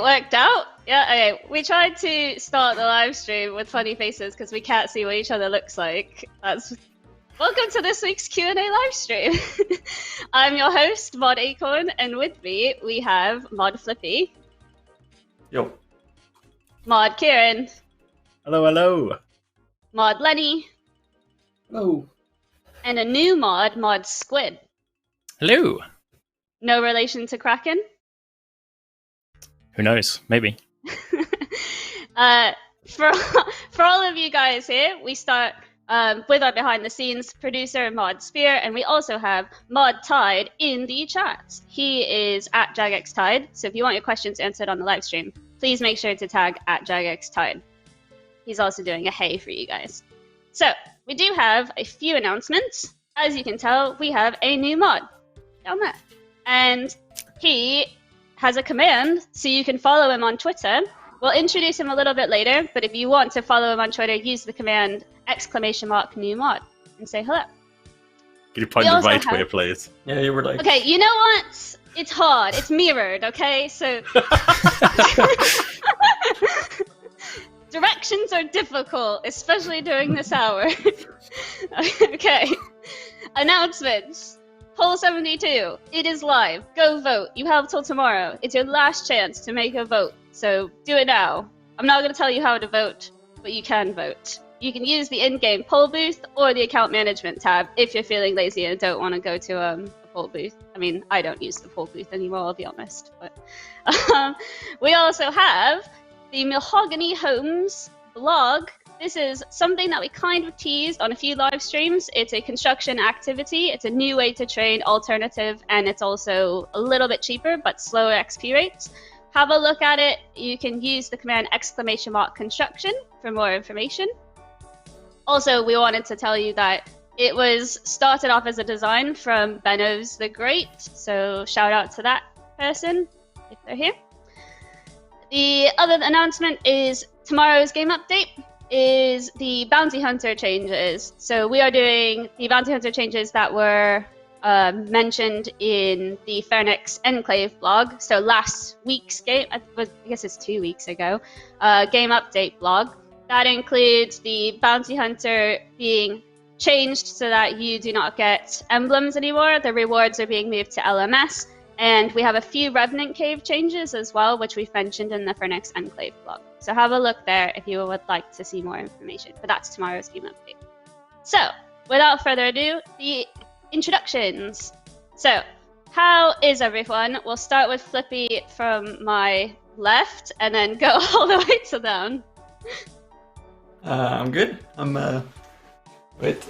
it worked out. Yeah, okay. We tried to start the live stream with funny faces because we can't see what each other looks like. Welcome to this week's Q&A live stream. I'm your host, Mod Acorn, and with me we have Mod Flippy. Yo. Mod Kieren. Hello, hello. Mod Lenny. Hello. And a new Mod Squid. Hello. No relation to Kraken? Who knows? Maybe. For all of you guys here, we start with our behind the scenes producer, Mod Spear, and we also have Mod Tide in the chat. He is at JagXTide, so if you want your questions answered on the live stream, please make sure to tag at JagXTide. He's also doing a hey for you guys. So, we do have a few announcements. As you can tell, we have a new mod down there. And he has a command, so you can follow him on Twitter. We'll introduce him a little bit later, but if you want to follow him on Twitter, use the command !new mod and say hello. Can you point the right way, please? Yeah, you were like... Okay, you know what? It's hard. It's mirrored, okay? So... Directions are difficult, especially during this hour. Okay. Announcements. Poll 72. It is live. Go vote. You have till tomorrow. It's your last chance to make a vote. So do it now. I'm not going to tell you how to vote, but you can vote. You can use the in-game poll booth or the account management tab if you're feeling lazy and don't want to go to a poll booth. I mean, I don't use the poll booth anymore, I'll be honest. But we also have the Mahogany Homes blog. This is something that we kind of teased on a few live streams. It's a construction activity. It's a new way to train alternative, and it's also a little bit cheaper, but slower XP rates. Have a look at it. You can use the command !construction for more information. Also, we wanted to tell you that it was started off as a design from Benos the Great, so shout out to that person if they're here. The other announcement is tomorrow's game update is the Bounty Hunter changes. So we are doing the Bounty Hunter changes that were mentioned in the Phoenix Enclave blog. So last week's game, I guess it's 2 weeks ago, game update blog. That includes the Bounty Hunter being changed so that you do not get emblems anymore. The rewards are being moved to LMS. And we have a few Revenant Cave changes as well, which we've mentioned in the Phoenix Enclave blog. So have a look there if you would like to see more information. But that's tomorrow's game update. So, without further ado, the introductions. So, how is everyone? We'll start with Flippy from my left and then go all the way to down. I'm good. Wait.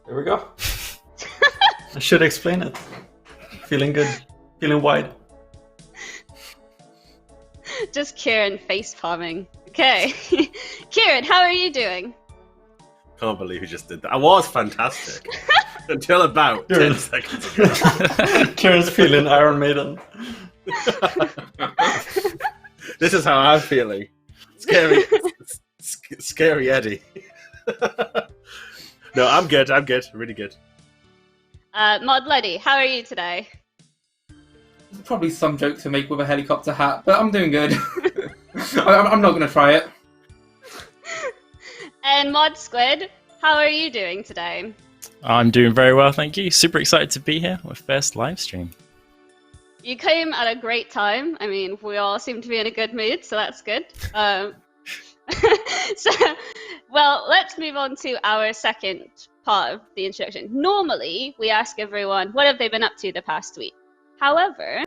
There we go. I should explain it. Feeling good. Feeling wide. Just Kieren face palming. Okay. Kieren, how are you doing? Can't believe you just did that. I was fantastic. Until about 10 seconds ago. Kieren's feeling Iron Maiden. This is how I'm feeling. Scary Eddie. No, I'm good. Really good. Mod Lenny, how are you today? Probably some joke to make with a helicopter hat, but I'm doing good. I'm not going to try it. And Mod Squid, how are you doing today? I'm doing very well, thank you. Super excited to be here with first live stream. You came at a great time. I mean, we all seem to be in a good mood, so that's good. Well, let's move on to our second part of the introduction. Normally, we ask everyone, what have they been up to the past week? However,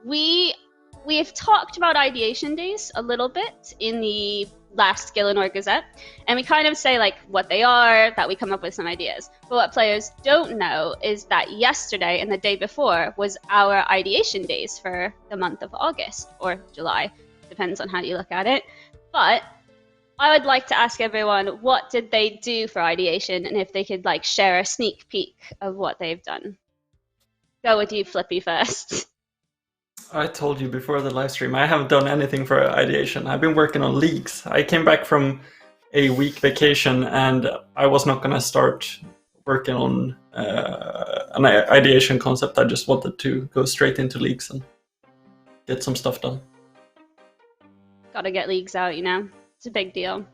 we've talked about ideation days a little bit in the last Gillinor Gazette, and we kind of say like what they are, that we come up with some ideas. But what players don't know is that yesterday and the day before was our ideation days for the month of August, or July, depends on how you look at it. But I would like to ask everyone, what did they do for ideation, and if they could like share a sneak peek of what they've done. Go with you, Flippy, first. I told you before the live stream, I haven't done anything for ideation. I've been working on leagues. I came back from a week vacation and I was not going to start working on an ideation concept. I just wanted to go straight into leagues and get some stuff done. Gotta get leagues out, you know? It's a big deal.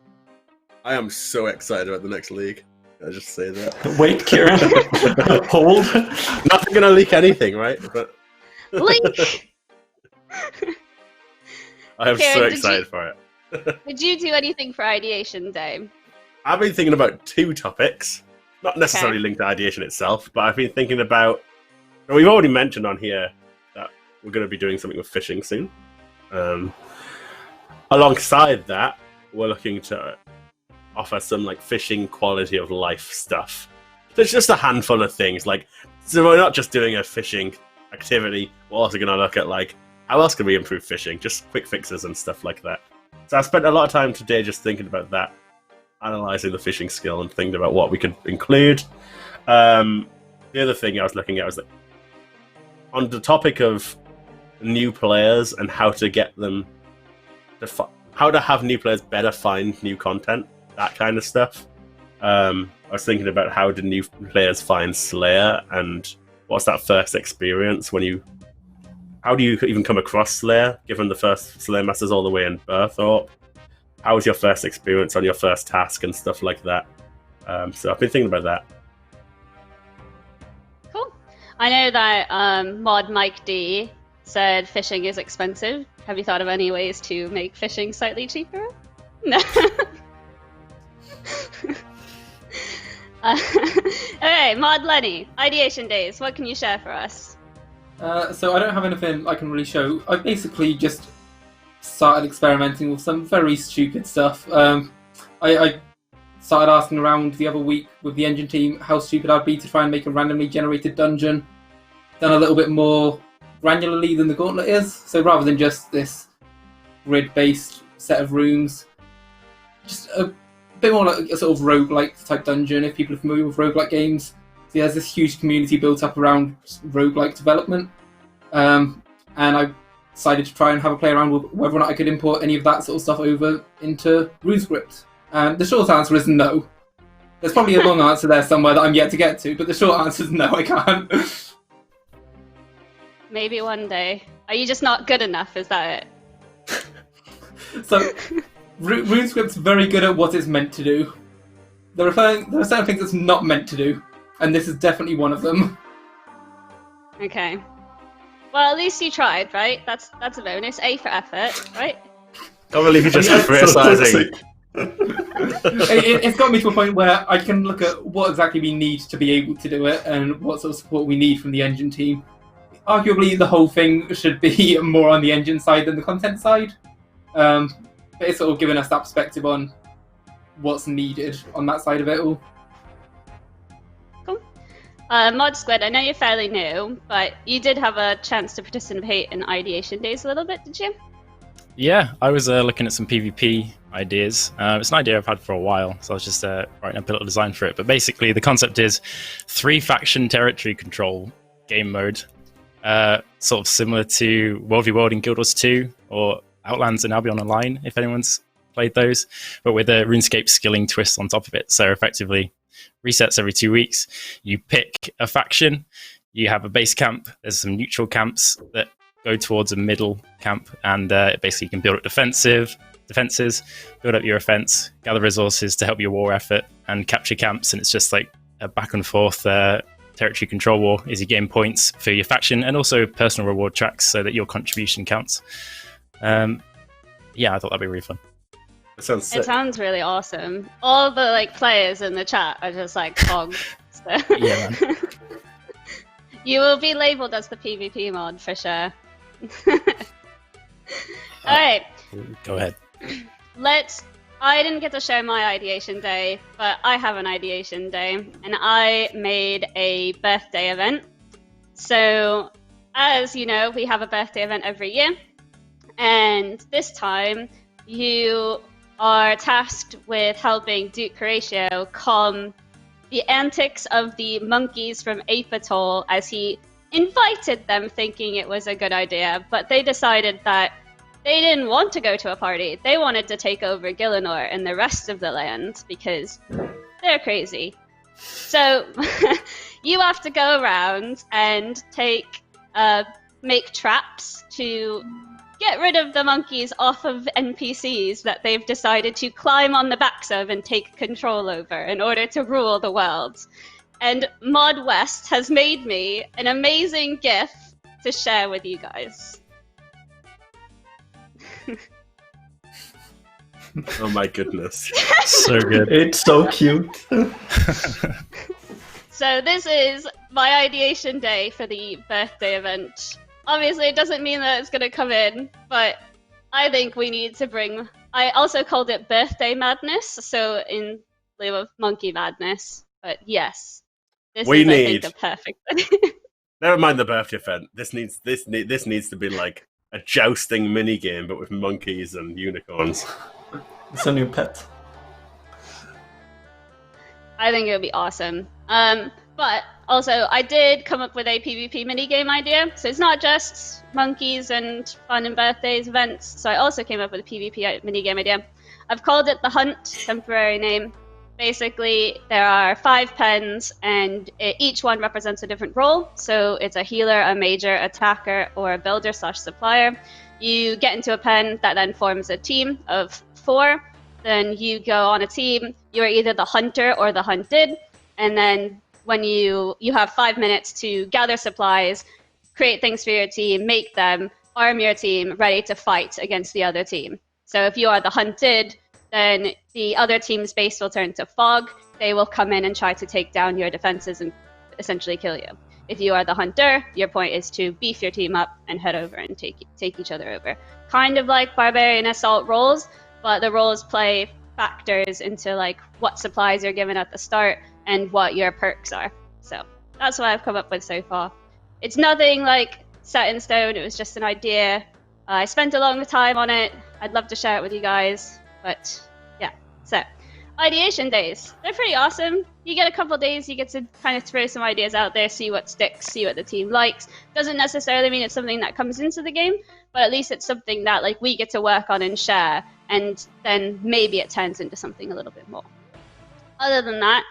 I am so excited about the next league. I'll just say that. Wait, Kieren. Hold. Not gonna leak anything, right? But Link! I am Kieren, so excited for it. Did you do anything for Ideation Day? I've been thinking about 2 topics, not necessarily linked to ideation itself, but I've been thinking about. Well, we've already mentioned on here that we're going to be doing something with fishing soon. Alongside that, we're looking to offer some like fishing quality of life stuff. There's just a handful of things. Like, so we're not just doing a fishing activity. We're also going to look at like how else can we improve fishing, just quick fixes and stuff like that. So I spent a lot of time today just thinking about that, analysing the fishing skill and thinking about what we could include. The other thing I was looking at was like, on the topic of new players and how to get them to how to have new players better find new content, that kind of stuff. I was thinking about how do new players find Slayer and what's that first experience when you. How do you even come across Slayer, given the first Slayer Masters all the way in Burthorpe? How was your first experience on your first task and stuff like that? So I've been thinking about that. Cool. I know that Mod Mike D said fishing is expensive. Have you thought of any ways to make fishing slightly cheaper? No. Okay, Mod Lenny, Ideation Days. What can you share for us? So I don't have anything I can really show. I basically just started experimenting with some very stupid stuff. I started asking around the other week with the engine team how stupid I'd be to try and make a randomly generated dungeon. Done a little bit more granularly than the Gauntlet is. So rather than just this grid-based set of rooms, just a bit more like a sort of roguelike type dungeon, if people are familiar with roguelike games. So there's this huge community built up around roguelike development. And I decided to try and have a play around with whether or not I could import any of that sort of stuff over into RuneScript. And the short answer is no. There's probably a long answer there somewhere that I'm yet to get to, but the short answer is no, I can't. Maybe one day. Are you just not good enough? Is that it? So, RuneScript's very good at what it's meant to do. There are certain things it's not meant to do, and this is definitely one of them. Okay. Well, at least you tried, right? That's a bonus. A for effort, right? Can't believe you just criticizing. It's got me to a point where I can look at what exactly we need to be able to do it and what sort of support we need from the engine team. Arguably, the whole thing should be more on the engine side than the content side. But it's sort of given us that perspective on what's needed on that side of it all. Cool. Mod Squid, I know you're fairly new, but you did have a chance to participate in Ideation Days a little bit, did you? Yeah, I was looking at some PvP ideas. It's an idea I've had for a while, so I was just writing up a little design for it. But basically, the concept is 3-faction territory control game mode, sort of similar to World v World in Guild Wars 2 or Outlands and Albion Online, if anyone's played those, but with a RuneScape skilling twist on top of it. So effectively, resets every 2 weeks. You pick a faction, you have a base camp, there's some neutral camps that go towards a middle camp, and basically you can build up defenses, build up your offense, gather resources to help your war effort, and capture camps. And it's just like a back and forth territory control war as you gain points for your faction, and also personal reward tracks so that your contribution counts. Yeah, I thought that'd be really fun. It sounds sick. It sounds really awesome. All the players in the chat are just hog. So. Yeah, man. You will be labelled as the PvP mod for sure. Alright. Go ahead. I didn't get to share my ideation day, but I have an ideation day, and I made a birthday event. So, as you know, we have a birthday event every year, and this time you are tasked with helping Duke Horatio calm the antics of the monkeys from Ape Atoll as he invited them thinking it was a good idea, but they decided that they didn't want to go to a party. They wanted to take over Gillinor and the rest of the land because they're crazy. So you have to go around and make traps to get rid of the monkeys off of NPCs that they've decided to climb on the backs of and take control over in order to rule the world. And Mod West has made me an amazing GIF to share with you guys. Oh my goodness. So good. It's so cute. So this is my ideation day for the birthday event. Obviously, it doesn't mean that it's going to come in, but I think we need to bring... I also called it Birthday Madness, so in lieu of Monkey Madness. But yes, this is, I think, the perfect... Never mind the birthday event. This needs to be like a jousting minigame, but with monkeys and unicorns. It's a new pet. I think it would be awesome. But also, I did come up with a PvP minigame idea. So it's not just monkeys and fun and birthdays events. So I also came up with a PvP minigame idea. I've called it The Hunt, temporary name. Basically, there are 5 pens, and each one represents a different role. So it's a healer, a major, attacker, or a builder/supplier. You get into a pen that then forms a team of 4. Then you go on a team. You are either the hunter or the hunted. And then when you have 5 minutes to gather supplies, create things for your team, make them, arm your team, ready to fight against the other team. So if you are the hunted, then the other team's base will turn to fog. They will come in and try to take down your defenses and essentially kill you. If you are the hunter, your point is to beef your team up and head over and take each other over. Kind of like Barbarian Assault roles, but the roles play factors into like what supplies you're given at the start and what your perks are. So that's what I've come up with so far. It's nothing like set in stone. It was just an idea. I spent a long time on it. I'd love to share it with you guys, but yeah. So ideation days, they're pretty awesome. You get a couple days, you get to kind of throw some ideas out there, see what sticks, see what the team likes. Doesn't necessarily mean it's something that comes into the game, but at least it's something that like we get to work on and share, and then maybe it turns into something a little bit more. Other than that,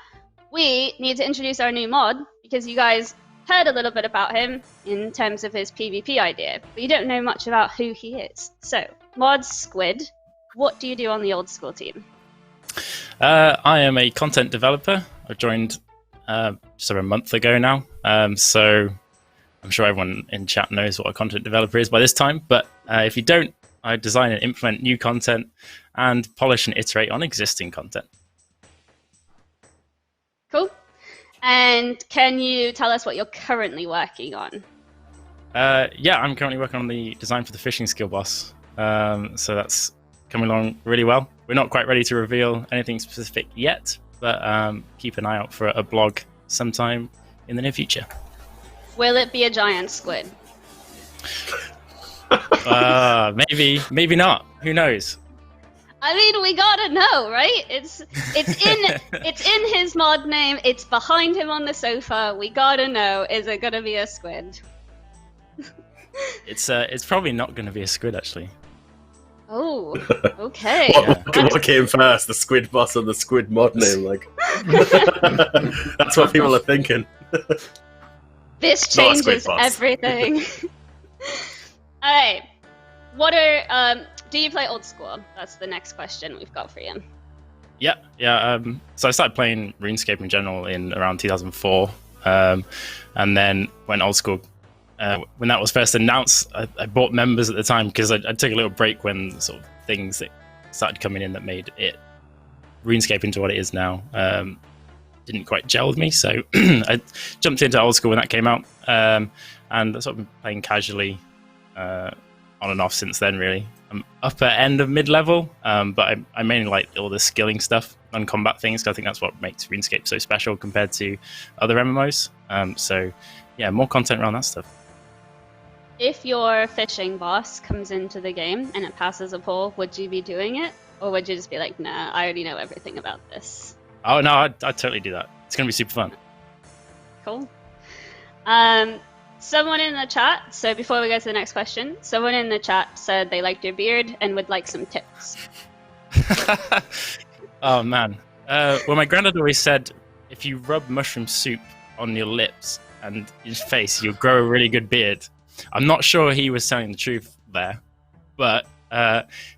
we need to introduce our new mod, because you guys heard a little bit about him in terms of his PvP idea, but you don't know much about who he is. So, Mod Squid, what do you do on the old school team? I am a content developer. I joined just over a month ago now, so I'm sure everyone in chat knows what a content developer is by this time, but if you don't, I design and implement new content and polish and iterate on existing content. Cool. And can you tell us what you're currently working on? Yeah, I'm currently working on the design for the fishing skill boss, so that's coming along really well. We're not quite ready to reveal anything specific yet, but keep an eye out for a blog sometime in the near future. Will it be a giant squid? Maybe not. Who knows? I mean, we gotta know, right? It's in his mod name. It's behind him on the sofa. We gotta know. Is it gonna be a squid? It's probably not gonna be a squid, actually. Oh, okay. What came first, the squid boss or the squid mod name? Like, that's what people are thinking. This changes everything. Alright. What are do you play old school? That's the next question we've got for you. Yeah. So I started playing RuneScape in general in around 2004, and then went old school. When that was first announced, I bought members at the time because I took a little break when sort of things that started coming in that made it RuneScape into what it is now didn't quite gel with me, so I jumped into old school when that came out, and I've sort of been playing casually on and off since then. Really, I'm upper end of mid-level, but I mainly like all the skilling stuff and combat things, because I think that's what makes RuneScape so special compared to other MMOs. So yeah, more content around that stuff. If your fishing boss comes into the game and it passes a poll, would you be doing it? Or would you just be like, nah, I already know everything about this? Oh, no, I'd totally do that. It's going to be super fun. Cool. Someone in the chat, so before we go to the next question, someone in the chat said they liked your beard and would like some tips. Oh, man. Well, my granddad always said, if you rub mushroom soup on your lips and your face, you'll grow a really good beard. I'm not sure he was telling the truth there, But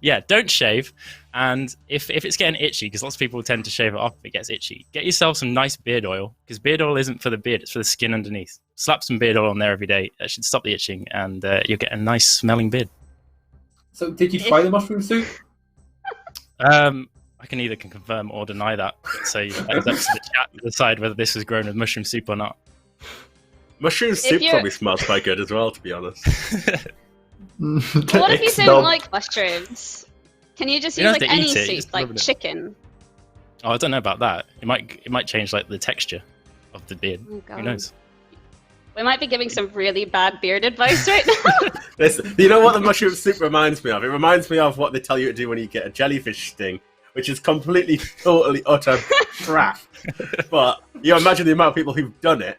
yeah, don't shave. And if it's getting itchy, because lots of people tend to shave it off if it gets itchy, get yourself some nice beard oil, because beard oil isn't for the beard, it's for the skin underneath. Slap some beard oil on there every day. That should stop the itching, and you'll get a nice smelling beard. So, did you try the mushroom soup? I can either confirm or deny that. So it's up to the chat to decide whether this was grown with mushroom soup or not. Mushroom soup probably smells quite good as well, to be honest. What if you don't like mushrooms? Can you just use like any soup, like chicken? Oh, I don't know about that. It might change like the texture of the beard. Oh, who knows? We might be giving some really bad beard advice right now. Listen, you know what the mushroom soup reminds me of? It reminds me of what they tell you to do when you get a jellyfish sting, which is completely, totally, utter crap. But you imagine the amount of people who've done it,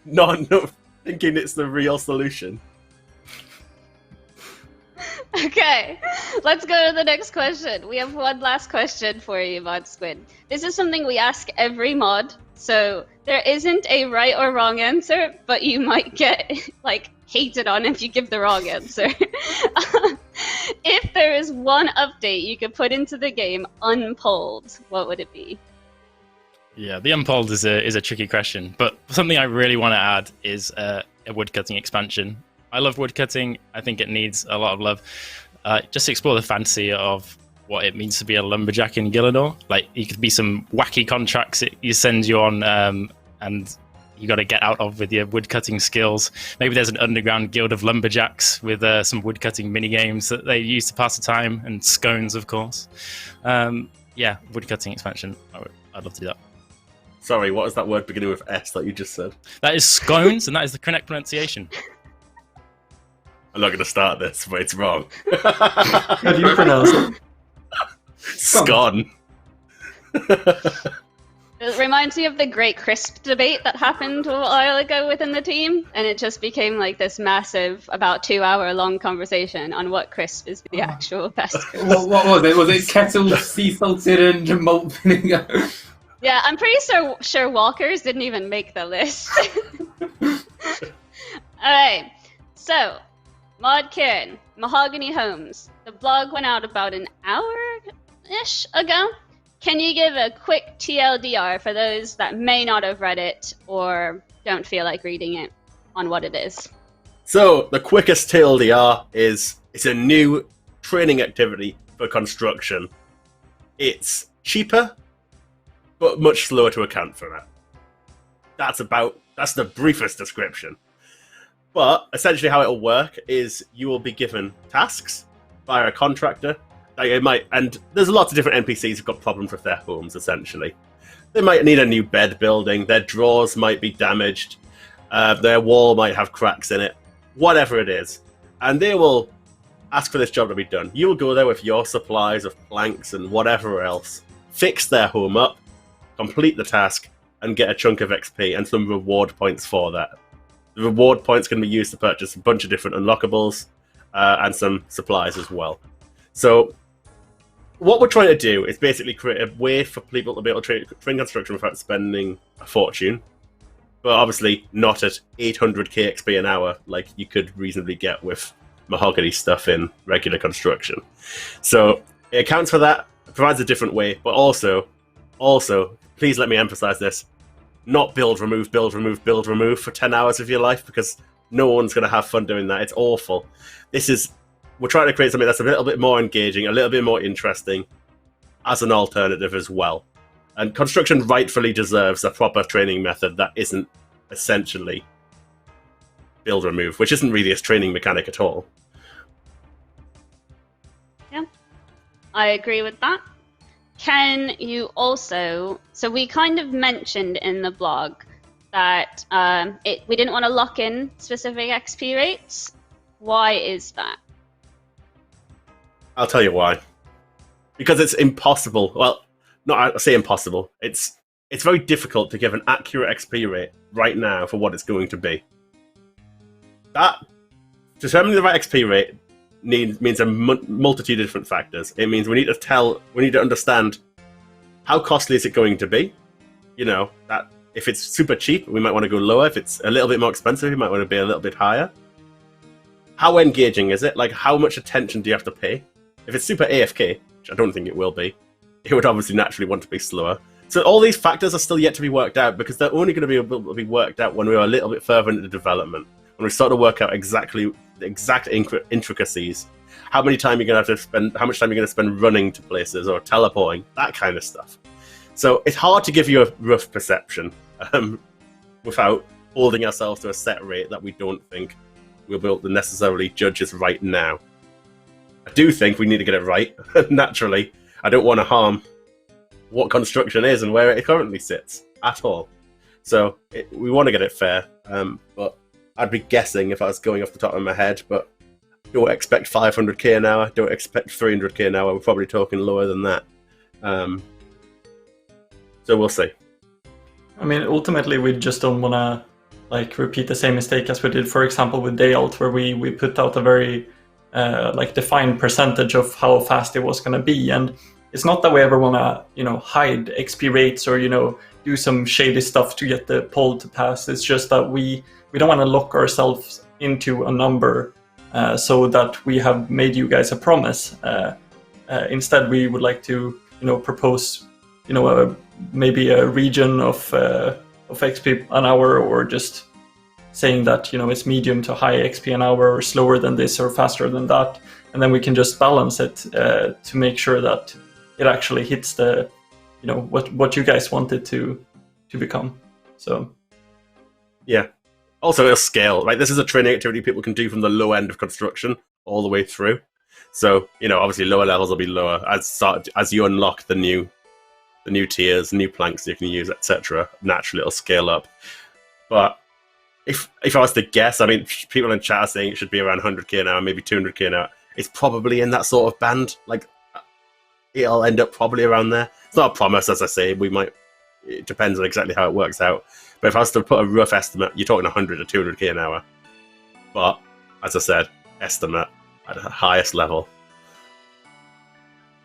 not thinking it's the real solution. Okay, let's go to the next question. We have one last question for you, Mod Squid. This is something we ask every mod, so there isn't a right or wrong answer, but you might get like hated on if you give the wrong answer. If there is one update you could put into the game unpolled, what would it be? Yeah, the unpolled is a tricky question, but something I really want to add is a woodcutting expansion. I love woodcutting. I think it needs a lot of love. Just explore the fantasy of what it means to be a lumberjack in Gillinor. Like, you could be some wacky contracts it sends you on, and you got to get out of with your woodcutting skills. Maybe there's an underground guild of lumberjacks with some woodcutting mini games that they use to pass the time, and scones, of course. Yeah, woodcutting expansion. I'd love to do that. Sorry, what is that word beginning with S that you just said? That is scones, and that is the correct pronunciation. I'm not going to start this, but it's wrong. How do you pronounce it? Scone. It reminds me of the Great Crisp debate that happened a while ago within the team, and it just became like this massive, about 2-hour-long conversation on what crisp is the actual best crisp. What was it? Was it kettle, sea salted, and malt vinegar? Yeah, I'm pretty sure Walkers didn't even make the list. Alright, so Mod Kieren, Mahogany Homes. The blog went out about an hour-ish ago. Can you give a quick TLDR for those that may not have read it or don't feel like reading it on what it is? So, the quickest TLDR is it's a new training activity for construction. It's cheaper, but much slower to account for that. That's the briefest description. But essentially how it'll work is you will be given tasks by a contractor. And there's lots of different NPCs who've got problems with their homes, essentially. They might need a new bed building, their drawers might be damaged, their wall might have cracks in it, whatever it is. And they will ask for this job to be done. You will go there with your supplies of planks and whatever else, fix their home up, complete the task, and get a chunk of XP and some reward points for that. The reward points can be used to purchase a bunch of different unlockables and some supplies as well. So what we're trying to do is basically create a way for people to be able to train construction without spending a fortune, but obviously not at 800k XP an hour like you could reasonably get with Mahogany stuff in regular construction. So it accounts for that, provides a different way, but also, please let me emphasize this, not build, remove, build, remove, build, remove for 10 hours of your life, because no one's going to have fun doing that. It's awful. We're trying to create something that's a little bit more engaging, a little bit more interesting as an alternative as well. And construction rightfully deserves a proper training method that isn't essentially build, remove, which isn't really a training mechanic at all. Yeah, I agree with that. Can you also, so we kind of mentioned in the blog that we didn't want to lock in specific XP rates. Why is that? I'll tell you why. Because it's impossible. Well, I say impossible. It's very difficult to give an accurate XP rate right now for what it's going to be. That determining the right XP rate means a multitude of different factors. It means we need to understand how costly is it going to be. You know, that if it's super cheap, we might want to go lower. If it's a little bit more expensive, we might want to be a little bit higher. how engaging is it? Like, how much attention do you have to pay? If it's super AFK, which I don't think it will be, it would obviously naturally want to be slower. So all these factors are still yet to be worked out, because they're only going to be able to be worked out when we're a little bit further into development, when we start to work out exactly the exact intricacies. How much time you're going to spend running to places or teleporting, that kind of stuff. So it's hard to give you a rough perception without holding ourselves to a set rate that we don't think we'll be able to necessarily judge as right now. I do think we need to get it right. Naturally, I don't want to harm what construction is and where it currently sits at all. So we want to get it fair, but I'd be guessing if I was going off the top of my head, but don't expect 500k an hour, don't expect 300k an hour, we're probably talking lower than that. So we'll see. I mean, ultimately, we just don't want to like repeat the same mistake as we did, for example, with Day Alt, where we put out a very like defined percentage of how fast it was going to be. And it's not that we ever want to, hide XP rates or, do some shady stuff to get the poll to pass. It's just that we don't want to lock ourselves into a number so that we have made you guys a promise. Instead, we would like to, propose, maybe a region of XP an hour, or just saying that, it's medium to high XP an hour, or slower than this or faster than that. And then we can just balance it to make sure that it actually hits the, what you guys want it to become. So, yeah. Also, it'll scale, right? This is a training activity people can do from the low end of construction all the way through. So, obviously lower levels will be lower as you unlock the new tiers, new planks you can use, etc. Naturally, it'll scale up. But if I was to guess, I mean, people in chat are saying it should be around 100k an hour, maybe 200k an hour. It's probably in that sort of band. Like, it'll end up probably around there. It's not a promise, as I say. It depends on exactly how it works out. But if I was to put a rough estimate, you're talking 100 to 200k an hour. But, as I said, estimate at the highest level.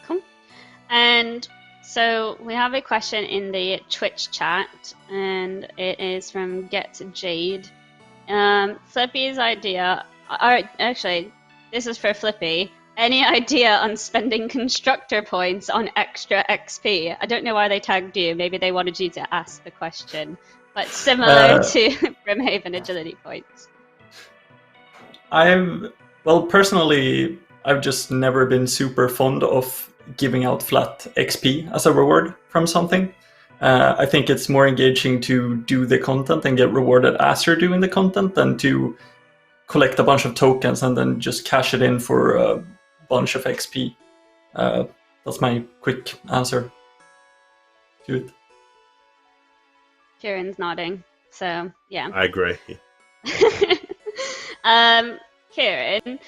Cool. And so we have a question in the Twitch chat, and it is from Get Jade. Flippy's idea, actually, this is for Flippy. Any idea on spending constructor points on extra XP? I don't know why they tagged you. Maybe they wanted you to ask the question. But similar to Brimhaven agility points. Personally, I've just never been super fond of giving out flat XP as a reward from something. I think it's more engaging to do the content and get rewarded as you're doing the content than to collect a bunch of tokens and then just cash it in for a bunch of XP. That's my quick answer to it. Kieren's nodding, so yeah. I agree. Kieren,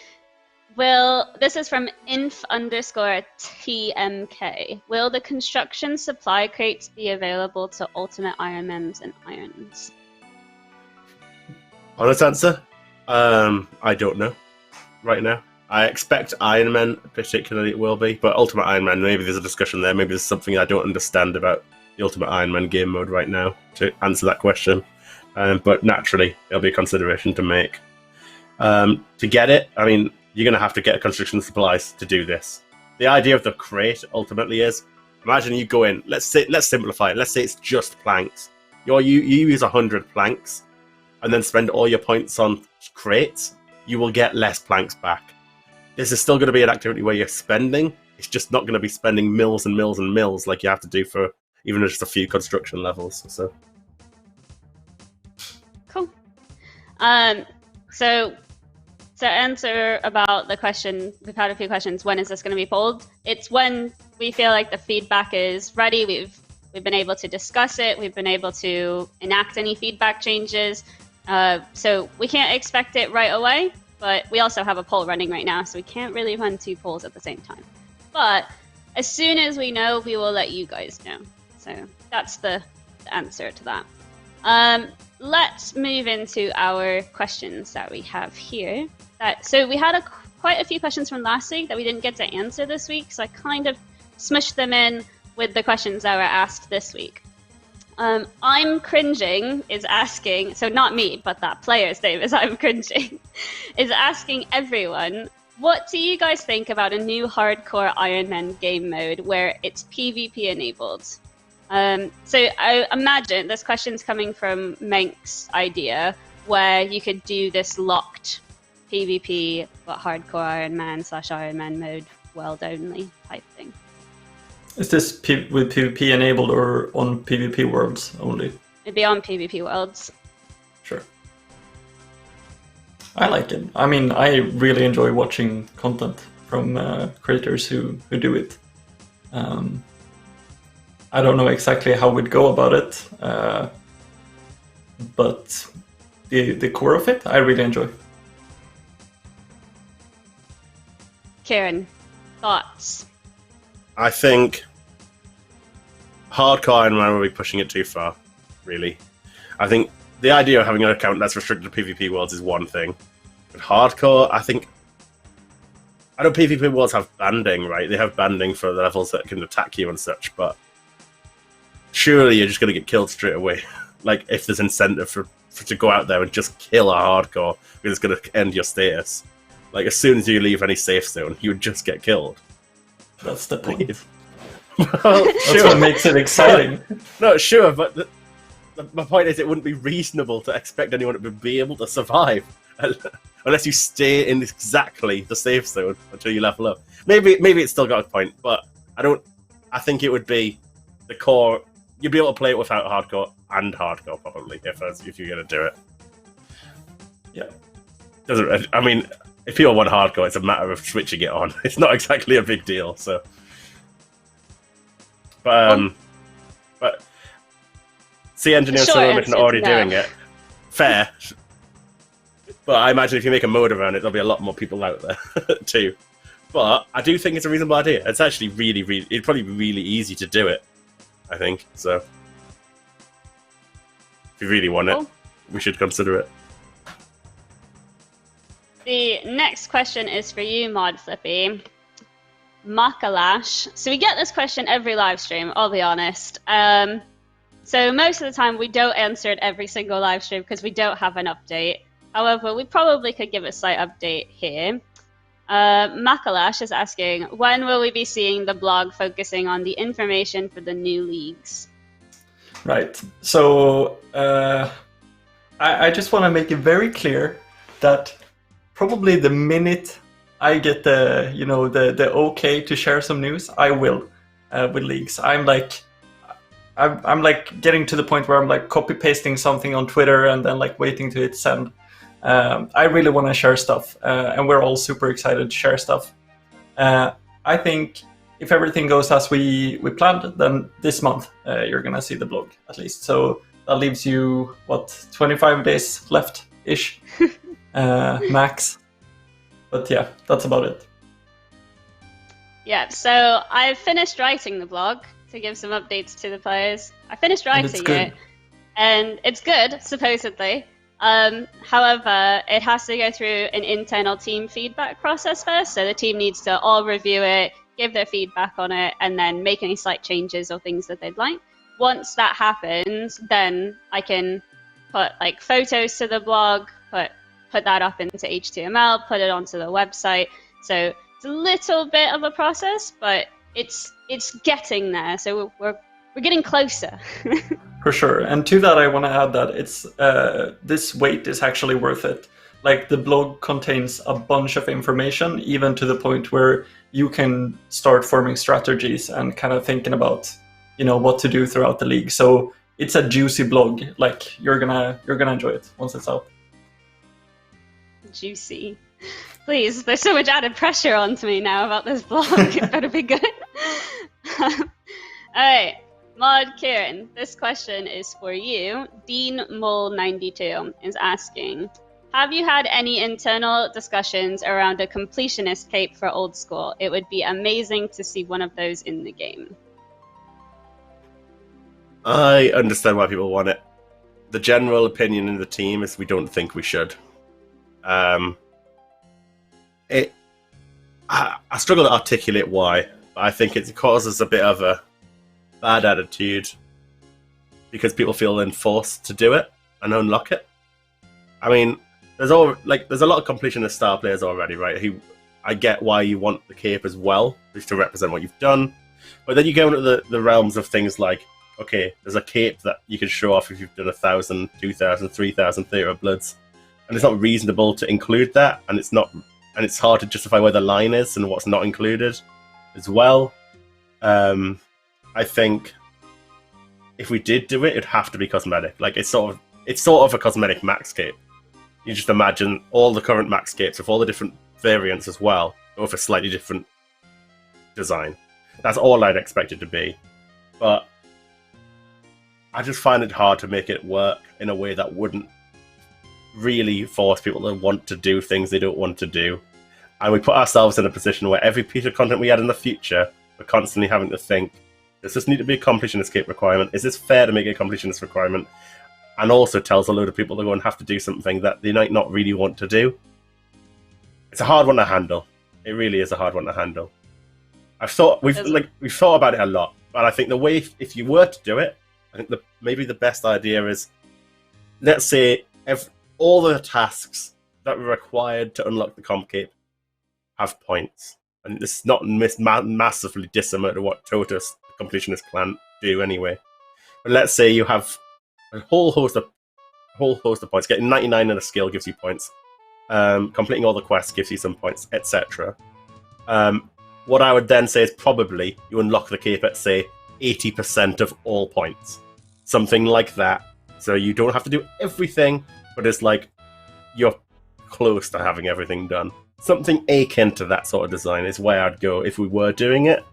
this is from inf_TMK. Will the construction supply crates be available to Ultimate Ironmans and Irons? Honest answer? I don't know right now. I expect Ironman particularly it will be, but Ultimate Ironman, maybe there's a discussion there. Maybe there's something I don't understand about the Ultimate Ironman game mode right now to answer that question. But naturally, it'll be a consideration to make. To get it, I mean, you're going to have to get construction supplies to do this. The idea of the crate ultimately is, imagine you go in, let's simplify it. Let's say it's just planks. You use 100 planks and then spend all your points on crates, you will get less planks back. This is still going to be an activity where you're spending. It's just not going to be spending mills and mills and mills like you have to do for even just a few construction levels. So cool. So to answer about the question, we've had a few questions. When is this going to be pulled? It's when we feel like the feedback is ready. We've been able to discuss it. We've been able to enact any feedback changes. So we can't expect it right away, but we also have a poll running right now, so we can't really run two polls at the same time. But as soon as we know, we will let you guys know. So that's the answer to that. Let's move into our questions that we have here. So we had quite a few questions from last week that we didn't get to answer this week, so I kind of smushed them in with the questions that were asked this week. I'm cringing is asking, so not me, but that player's name is I'm cringing, is asking everyone, what do you guys think about a new hardcore Iron Man game mode where it's PvP enabled? So I imagine this question's coming from Menk's idea, where you could do this locked PvP, but hardcore Iron Man / Iron Man mode world only type thing. Is this with PvP enabled or on PvP worlds only? It'd be on PvP worlds. Sure. I like it. I mean, I really enjoy watching content from creators who do it. I don't know exactly how we'd go about it, but the core of it, I really enjoy. Kieren, thoughts? I think hardcore Iron Man will be pushing it too far, really. I think the idea of having an account that's restricted to PvP worlds is one thing. But hardcore, I know PvP worlds have banding, right? They have banding for the levels that can attack you and such, but surely you're just going to get killed straight away. Like, if there's incentive for to go out there and just kill a hardcore, because it's going to end your status. Like, as soon as you leave any safe zone, you would just get killed. That's the point. Well, That's what makes it exciting. No, sure, but my point is it wouldn't be reasonable to expect anyone to be able to survive unless you stay in exactly the safe zone until you level up. Maybe it's still got a point, but I think it would be the core. You'd be able to play it without hardcore and hardcore probably if you're going to do it. Yeah. I mean, if people want hardcore, it's a matter of switching it on. It's not exactly a big deal. So, but see, engineers are already doing it. Fair, but I imagine if you make a mode around it, there'll be a lot more people out there too. But I do think it's a reasonable idea. It's actually it'd probably be really easy to do it. I think so. If you really want it, we should consider it. The next question is for you, Mod Flippy. Makalash. So we get this question every live stream, I'll be honest. So most of the time we don't answer it every single live stream because we don't have an update. However, we probably could give a slight update here. Makalash is asking, when will we be seeing the blog focusing on the information for the new leagues? Right. So I just want to make it very clear that probably the minute I get the okay to share some news, I will with leagues. I'm like getting to the point where I'm like copy pasting something on Twitter and then like waiting to hit send. I really want to share stuff, and we're all super excited to share stuff. I think if everything goes as we planned, then this month you're gonna see the blog at least. So that leaves you 25 days left ish, max. But yeah, that's about it. Yeah, so I finished writing the blog to give some updates to the players. I finished writing it, and it's good, supposedly. However, it has to go through an internal team feedback process first, so the team needs to all review it, give their feedback on it, and then make any slight changes or things that they'd like. Once that happens, then I can put like photos to the blog, put that up into HTML, put it onto the website. So it's a little bit of a process, but it's getting there. So we're getting closer. For sure. And to that, I want to add that it's this wait is actually worth it. Like the blog contains a bunch of information, even to the point where you can start forming strategies and kind of thinking about, what to do throughout the league. So it's a juicy blog. Like you're gonna enjoy it once it's out. Juicy. Please, there's so much added pressure onto me now about this blog. It better be good. Alright, Mod Kieren, this question is for you. Dean Mole 92 is asking, have you had any internal discussions around a completionist cape for old school? It would be amazing to see one of those in the game. I understand why people want it. The general opinion in the team is we don't think we should. I struggle to articulate why, but I think it causes a bit of a bad attitude because people feel enforced to do it and unlock it. I mean, there's a lot of completionist style players already, right? I get why you want the cape as well, just to represent what you've done. But then you go into the realms of things like, okay, there's a cape that you can show off if you've done 1,000, 2,000, 3,000 Theatre of Bloods. And it's not reasonable to include that, and it's hard to justify where the line is and what's not included as well. I think if we did do it, it'd have to be cosmetic. Like, it's sort of a cosmetic max cape. You just imagine all the current max capes with all the different variants as well, but with a slightly different design. That's all I'd expect it to be. But I just find it hard to make it work in a way that wouldn't really force people to want to do things they don't want to do. And we put ourselves in a position where every piece of content we add in the future, we're constantly having to think, does this need to be a completionist cape requirement? Is this fair to make a completionist requirement? And also tells a load of people they're going to have to do something that they might not really want to do. It's a hard one to handle. It really is a hard one to handle. We've thought about it a lot, but I think the way, if you were to do it, I think maybe the best idea is, let's say all the tasks that were required to unlock the comp cape have points, and it's not massively dissimilar to what Totus, the completionist clan, do anyway. But let's say you have a whole host of points. Getting 99 in a skill gives you points. Completing all the quests gives you some points, etc. What I would then say is probably you unlock the cape at, say, 80% of all points. Something like that. So you don't have to do everything, but it's like you're close to having everything done. Something akin to that sort of design is where I'd go if we were doing it.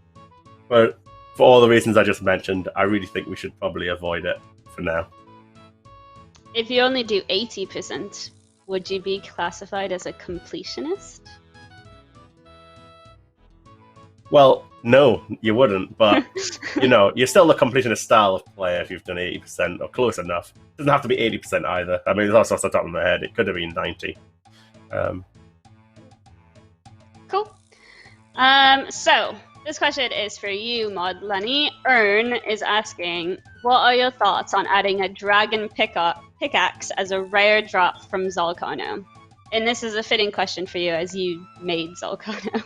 But for all the reasons I just mentioned, I really think we should probably avoid it for now. If you only do 80%, would you be classified as a completionist? Well, no, you wouldn't, but, you're still a completionist style of player if you've done 80% or close enough. It doesn't have to be 80% either. I mean, that's off the top of my head. It could have been 90. Cool. So, this question is for you, Mod Lenny. Ern is asking, what are your thoughts on adding a dragon pickaxe as a rare drop from Zalcano? And this is a fitting question for you, as you made Zalcano.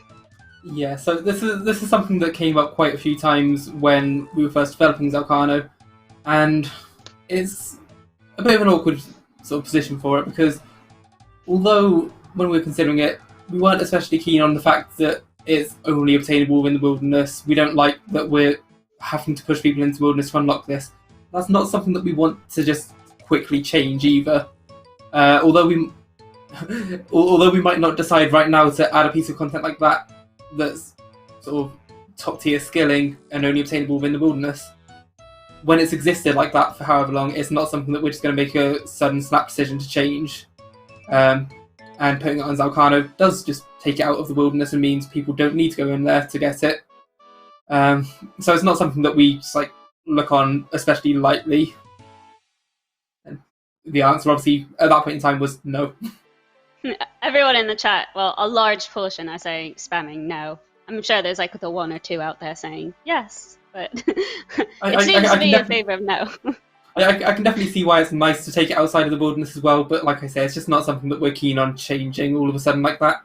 Yeah, so this is something that came up quite a few times when we were first developing Zalcano, and it's a bit of an awkward sort of position for it, because although when we were considering it, we weren't especially keen on the fact that it's only obtainable in the wilderness. We don't like that we're having to push people into the wilderness to unlock this. That's not something that we want to just quickly change either. Although we might not decide right now to add a piece of content like that that's sort of top tier skilling and only obtainable within the wilderness, when it's existed like that for however long, it's not something that we're just going to make a sudden snap decision to change. And putting it on Zalcano does just take it out of the wilderness and means people don't need to go in there to get it. So it's not something that we just look on especially lightly. And the answer obviously at that point in time was no. Everyone in the chat, well, a large portion are saying spamming no. I'm sure there's the one or two out there saying yes, but it seems to be in favour of no. I can definitely see why it's nice to take it outside of the wilderness as well, but like I say, it's just not something that we're keen on changing all of a sudden like that.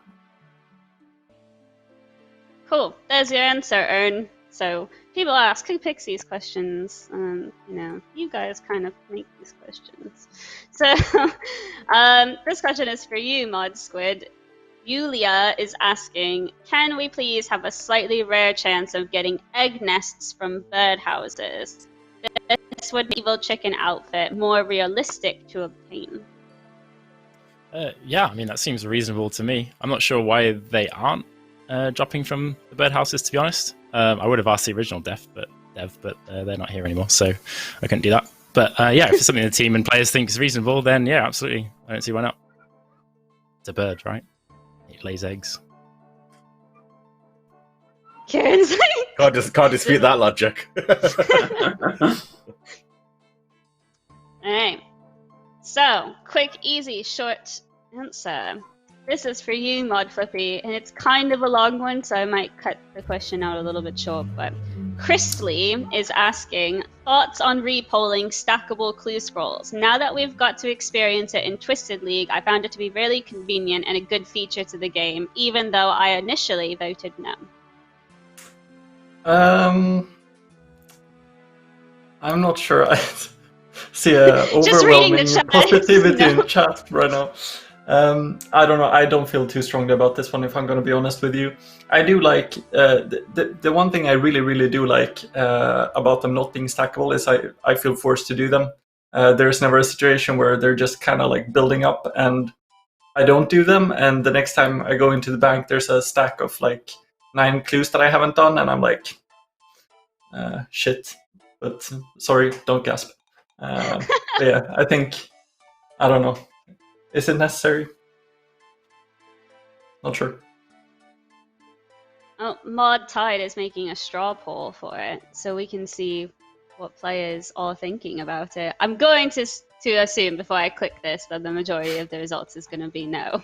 Cool, there's your answer, Ern. So people ask, who picks these questions? You guys kind of make these questions. So this question is for you, Mod Squid. Yulia is asking, can we please have a slightly rare chance of getting egg nests from birdhouses? This would make Evil Chicken outfit more realistic to obtain. Yeah, I mean, that seems reasonable to me. I'm not sure why they aren't dropping from the birdhouses, to be honest. I would have asked the original dev, but they're not here anymore, so I couldn't do that. But yeah, if it's something the team and players think is reasonable, then yeah, absolutely. I don't see why not. It's a bird, right? It lays eggs. Kieren's like... Can't dispute that logic. Alright. So, quick, easy, short answer. This is for you, Mod Flippy, and it's kind of a long one, so I might cut the question out a little bit short, but Chrisley is asking, thoughts on repolling stackable clue scrolls? Now that we've got to experience it in Twisted League, I found it to be really convenient and a good feature to the game, even though I initially voted no. I'm not sure. I see overwhelming positivity in chat right now. I don't know. I don't feel too strongly about this one, if I'm going to be honest with you. I do like the one thing I really do like about them not being stackable is I feel forced to do them. There's never a situation where they're just kind of like building up and I don't do them, and the next time I go into the bank there's a stack of like 9 clues that I haven't done, and I'm like, shit. But sorry, don't gasp. But yeah, I think, I don't know. Is it necessary? Not sure. Oh, Mod Tide is making a straw poll for it, so we can see what players are thinking about it. I'm going to assume before I click this that the majority of the results is going to be no.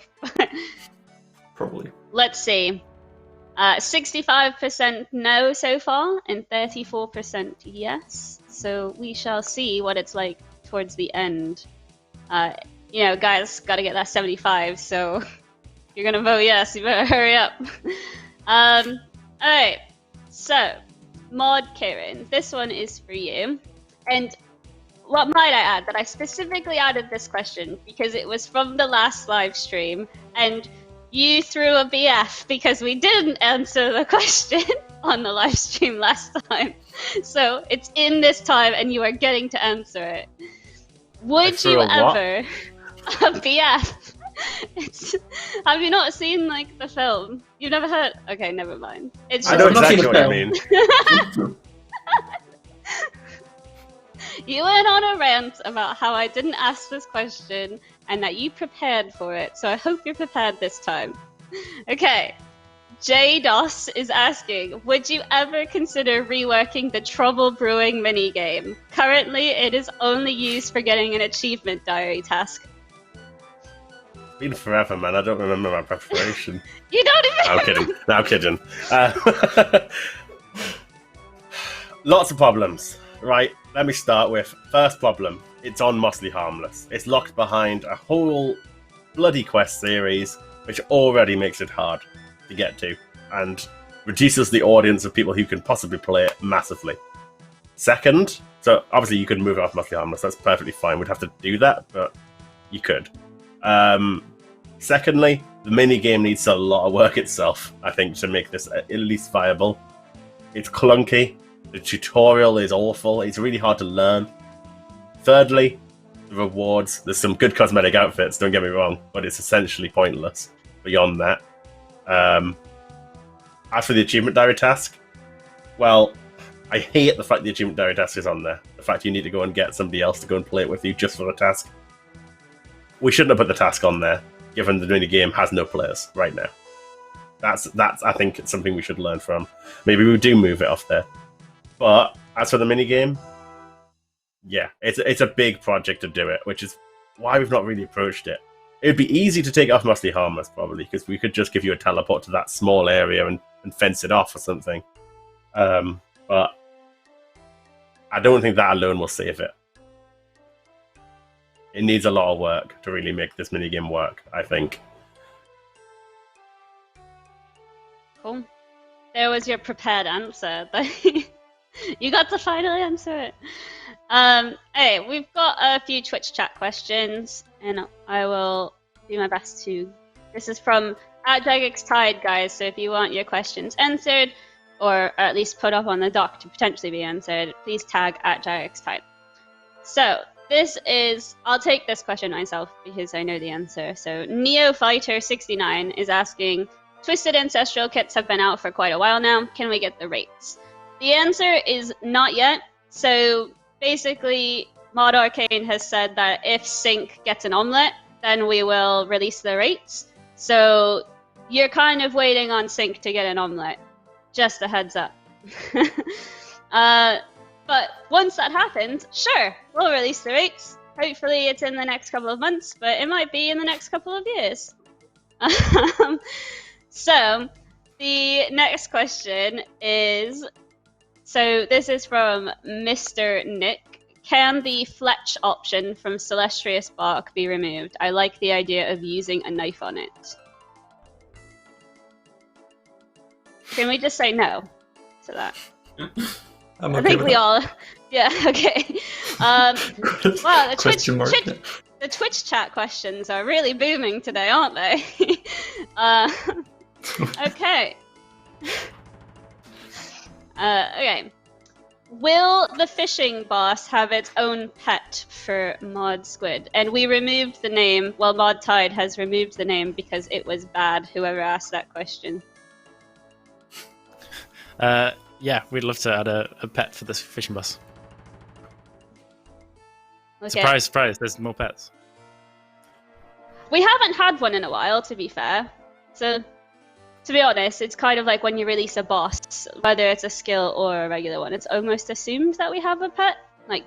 Probably. Let's see. 65% no so far, and 34% yes. So we shall see what it's like towards the end. You know, guys, got to get that 75, so if you're going to vote yes, you better hurry up. Alright, so, Mod Kieren, this one is for you. And what might I add, that I specifically added this question because it was from the last live stream, and you threw a BF because we didn't answer the question on the live stream last time. So, it's in this time, and you are getting to answer it. Would you ever... A BF. Have you not seen like the film? You've never heard? Okay, never mind. It's just I know exactly what you mean. You went on a rant about how I didn't ask this question and that you prepared for it, so I hope you're prepared this time. Okay. JDOS is asking, would you ever consider reworking the Trouble Brewing minigame? Currently, it is only used for getting an achievement diary task. Been forever, man. I don't remember my preparation. You don't even. No, I'm kidding. No, I'm kidding. Lots of problems. Right. Let me start with first problem. It's on Mostly Harmless. It's locked behind a whole bloody quest series, which already makes it hard to get to and reduces the audience of people who can possibly play it massively. Second, so obviously you could move it off Mostly Harmless. That's perfectly fine. We'd have to do that, but you could. Secondly, the minigame needs a lot of work itself, I think, to make this at least viable. It's clunky, the tutorial is awful, it's really hard to learn. Thirdly, the rewards. There's some good cosmetic outfits, don't get me wrong, but it's essentially pointless beyond that. As for the achievement diary task, well, I hate the fact the achievement diary task is on there. The fact you need to go and get somebody else to go and play it with you just for the task. We shouldn't have put the task on there, given the minigame has no players right now. That's I think it's something we should learn from. Maybe we do move it off there. But as for the minigame, yeah, it's a big project to do it, which is why we've not really approached it. It would be easy to take it off Mostly Harmless, probably, because we could just give you a teleport to that small area and fence it off or something. But I don't think that alone will save it. It needs a lot of work to really make this minigame work, I think. Cool. There was your prepared answer. You got to finally answer it. Hey, we've got a few Twitch chat questions, and I will do my best to... This is from @JagXTide, guys, so if you want your questions answered, or at least put up on the doc to potentially be answered, please tag @JagXTide. So, this is... I'll take this question myself, because I know the answer. So, NeoFighter69 is asking, Twisted Ancestral kits have been out for quite a while now. Can we get the rates? The answer is not yet. So basically, Mod Arcane has said that if Sync gets an omelette, then we will release the rates. So you're kind of waiting on Sync to get an omelette. Just a heads up. But once that happens, sure, we'll release the rates. Hopefully it's in the next couple of months, but it might be in the next couple of years. So, the next question is So this is from Mr. Nick. Can the Fletch option from Celastrus bark be removed? I like the idea of using a knife on it. Can we just say no to that? I'm I okay think with we that. all. Yeah. Okay. Wow. The Question mark. The Twitch chat questions are really booming today, aren't they? Okay. Okay. Will the fishing boss have its own pet for Mod Squid? And we removed the name. Well, Mod Tide has removed the name because it was bad. Whoever asked that question. Yeah, we'd love to add a pet for this fishing boss. Okay. Surprise, surprise, there's more pets. We haven't had one in a while, to be fair. So, to be honest, it's kind of like when you release a boss, whether it's a skill or a regular one, it's almost assumed that we have a pet. Like,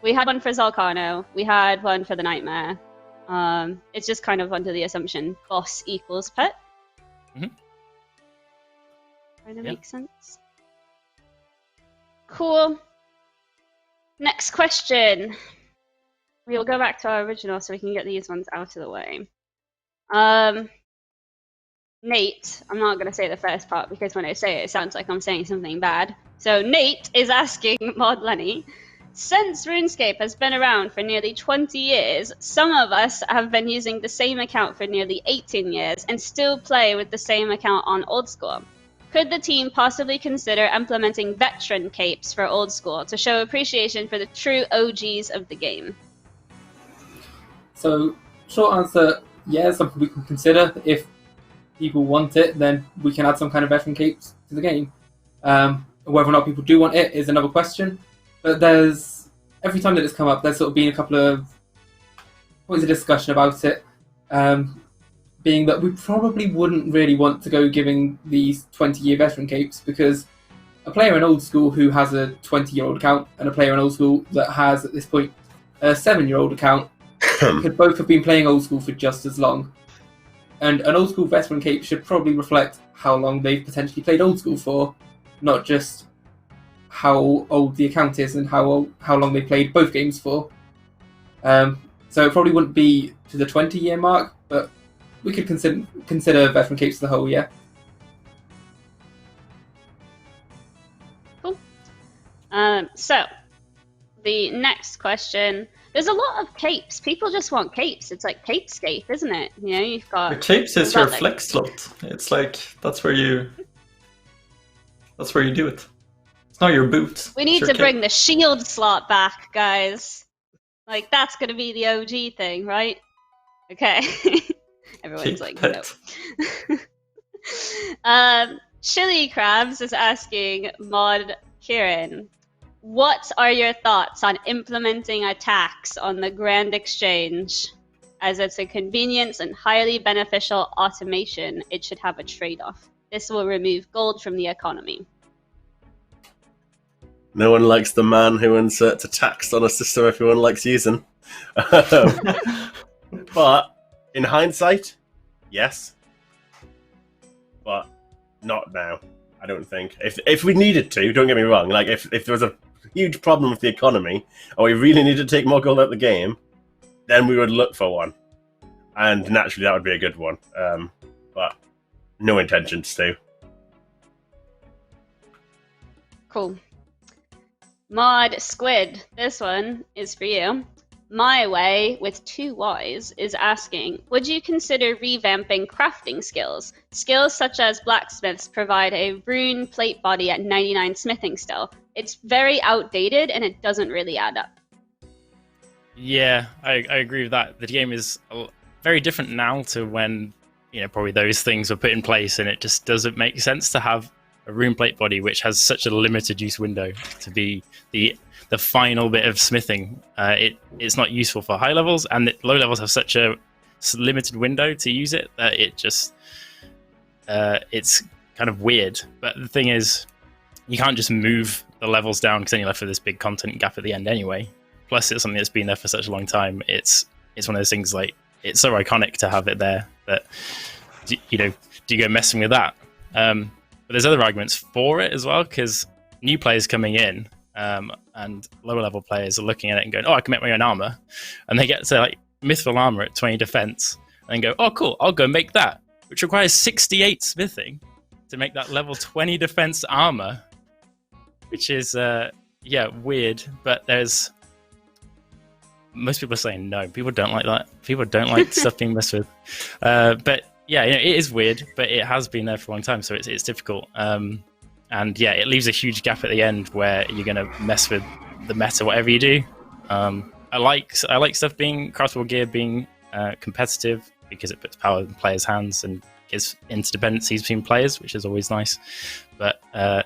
we had one for Zalcano, we had one for the Nightmare. It's just kind of under the assumption boss equals pet. Mm-hmm. Kind of makes sense. Cool. Next question. We will go back to our original so we can get these ones out of the way. Nate, I'm not going to say the first part because when I say it, it sounds like I'm saying something bad. So Nate is asking Mod Lenny, since RuneScape has been around for nearly 20 years, some of us have been using the same account for nearly 18 years and still play with the same account on Old School. Could the team possibly consider implementing veteran capes for Old School to show appreciation for the true OGs of the game? So, short answer, yeah, something we can consider. If people want it, then we can add some kind of veteran capes to the game. Whether or not people do want it is another question. But there's, every time that it's come up, there's sort of been a couple of points of discussion about it. Being that we probably wouldn't really want to go giving these 20-year veteran capes, because a player in Old School who has a 20-year-old account and a player in Old School that has, at this point, a 7-year-old account could both have been playing Old School for just as long. And an Old School veteran cape should probably reflect how long they've potentially played Old School for, not just how old the account is and how long they played both games for. So it probably wouldn't be to the 20-year mark, but we could consider veteran capes as the whole, yeah. Cool. So, the next question. There's a lot of capes. People just want capes. It's like Capescape, isn't it? You know, you've got... The capes is your like, flex slot. It's like, that's where you do it. It's not your boot. We need It's to your bring cape. the shield slot back, guys. Like, that's going to be the OG thing, right? Okay. Everyone's Cape like, pet. no. Chili Crabs is asking Mod Kieren, what are your thoughts on implementing a tax on the Grand Exchange? As it's a convenience and highly beneficial automation, it should have a trade-off. This will remove gold from the economy. No one likes the man who inserts a tax on a system everyone likes using. But in hindsight, yes. But not now, I don't think. If we needed to, don't get me wrong, like if there was a huge problem with the economy and we really needed to take more gold out of the game, then we would look for one. And naturally that would be a good one. But no intentions to. Cool. Mod Squid, this one is for you. My Way, with 2 Ys, is asking, would you consider revamping crafting skills? Skills such as blacksmiths provide a rune plate body at 99 smithing still. It's very outdated and it doesn't really add up. Yeah, I agree with that. The game is very different now to when, probably those things were put in place, and it just doesn't make sense to have a rune plate body which has such a limited use window to be the final bit of smithing. It's not useful for high levels, and the low levels have such a limited window to use it that it just it's kind of weird. But the thing is, you can't just move the levels down because then you're left with this big content gap at the end anyway. Plus, it's something that's been there for such a long time. It's one of those things, like, it's so iconic to have it there that do you go messing with that? But there's other arguments for it as well, because new players coming in, and lower level players are looking at it and going, "Oh, I can make my own armor," and they get to like Mythril armor at 20 defense, and go, "Oh, cool, I'll go make that," which requires 68 smithing to make that level 20 defense armor, which is weird. But most people are saying no. People don't like that. People don't like stuff being messed with. But yeah, it is weird, but it has been there for a long time, so it's difficult. And yeah, it leaves a huge gap at the end where you're going to mess with the meta, whatever you do. I like stuff being crossbow gear being competitive because it puts power in players' hands and gives interdependencies between players, which is always nice. But to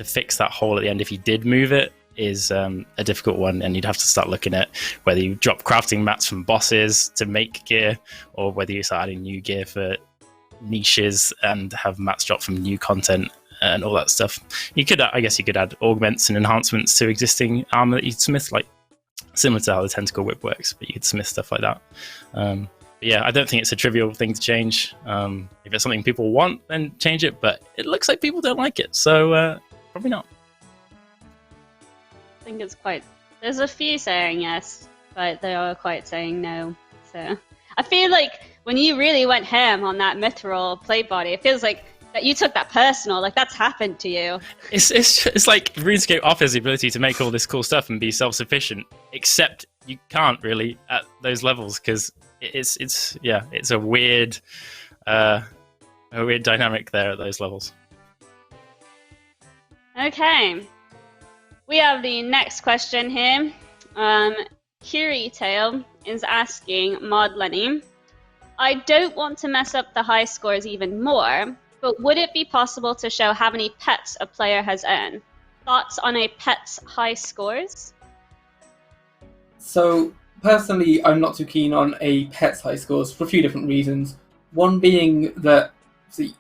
fix that hole at the end, if you did move it, is a difficult one, and you'd have to start looking at whether you drop crafting mats from bosses to make gear, or whether you start adding new gear for niches and have mats drop from new content and all that stuff. I guess you could add augments and enhancements to existing armor that you'd smith, like similar to how the tentacle whip works, but you could smith stuff like that. But yeah, I don't think it's a trivial thing to change. If it's something people want, then change it, but it looks like people don't like it, so probably not. I think it's there's a few saying yes, but they are quite saying no. So I feel like when you really went ham on that Mithril plate body, it feels like that you took that personal, like that's happened to you. It's like RuneScape offers the ability to make all this cool stuff and be self-sufficient, except you can't really at those levels because it's a weird dynamic there at those levels. Okay, we have the next question here. Tail is asking Mod Lenny, I don't want to mess up the high scores even more, but would it be possible to show how many pets a player has earned? Thoughts on a pet's high scores? So, personally, I'm not too keen on a pet's high scores for a few different reasons. One being that, see,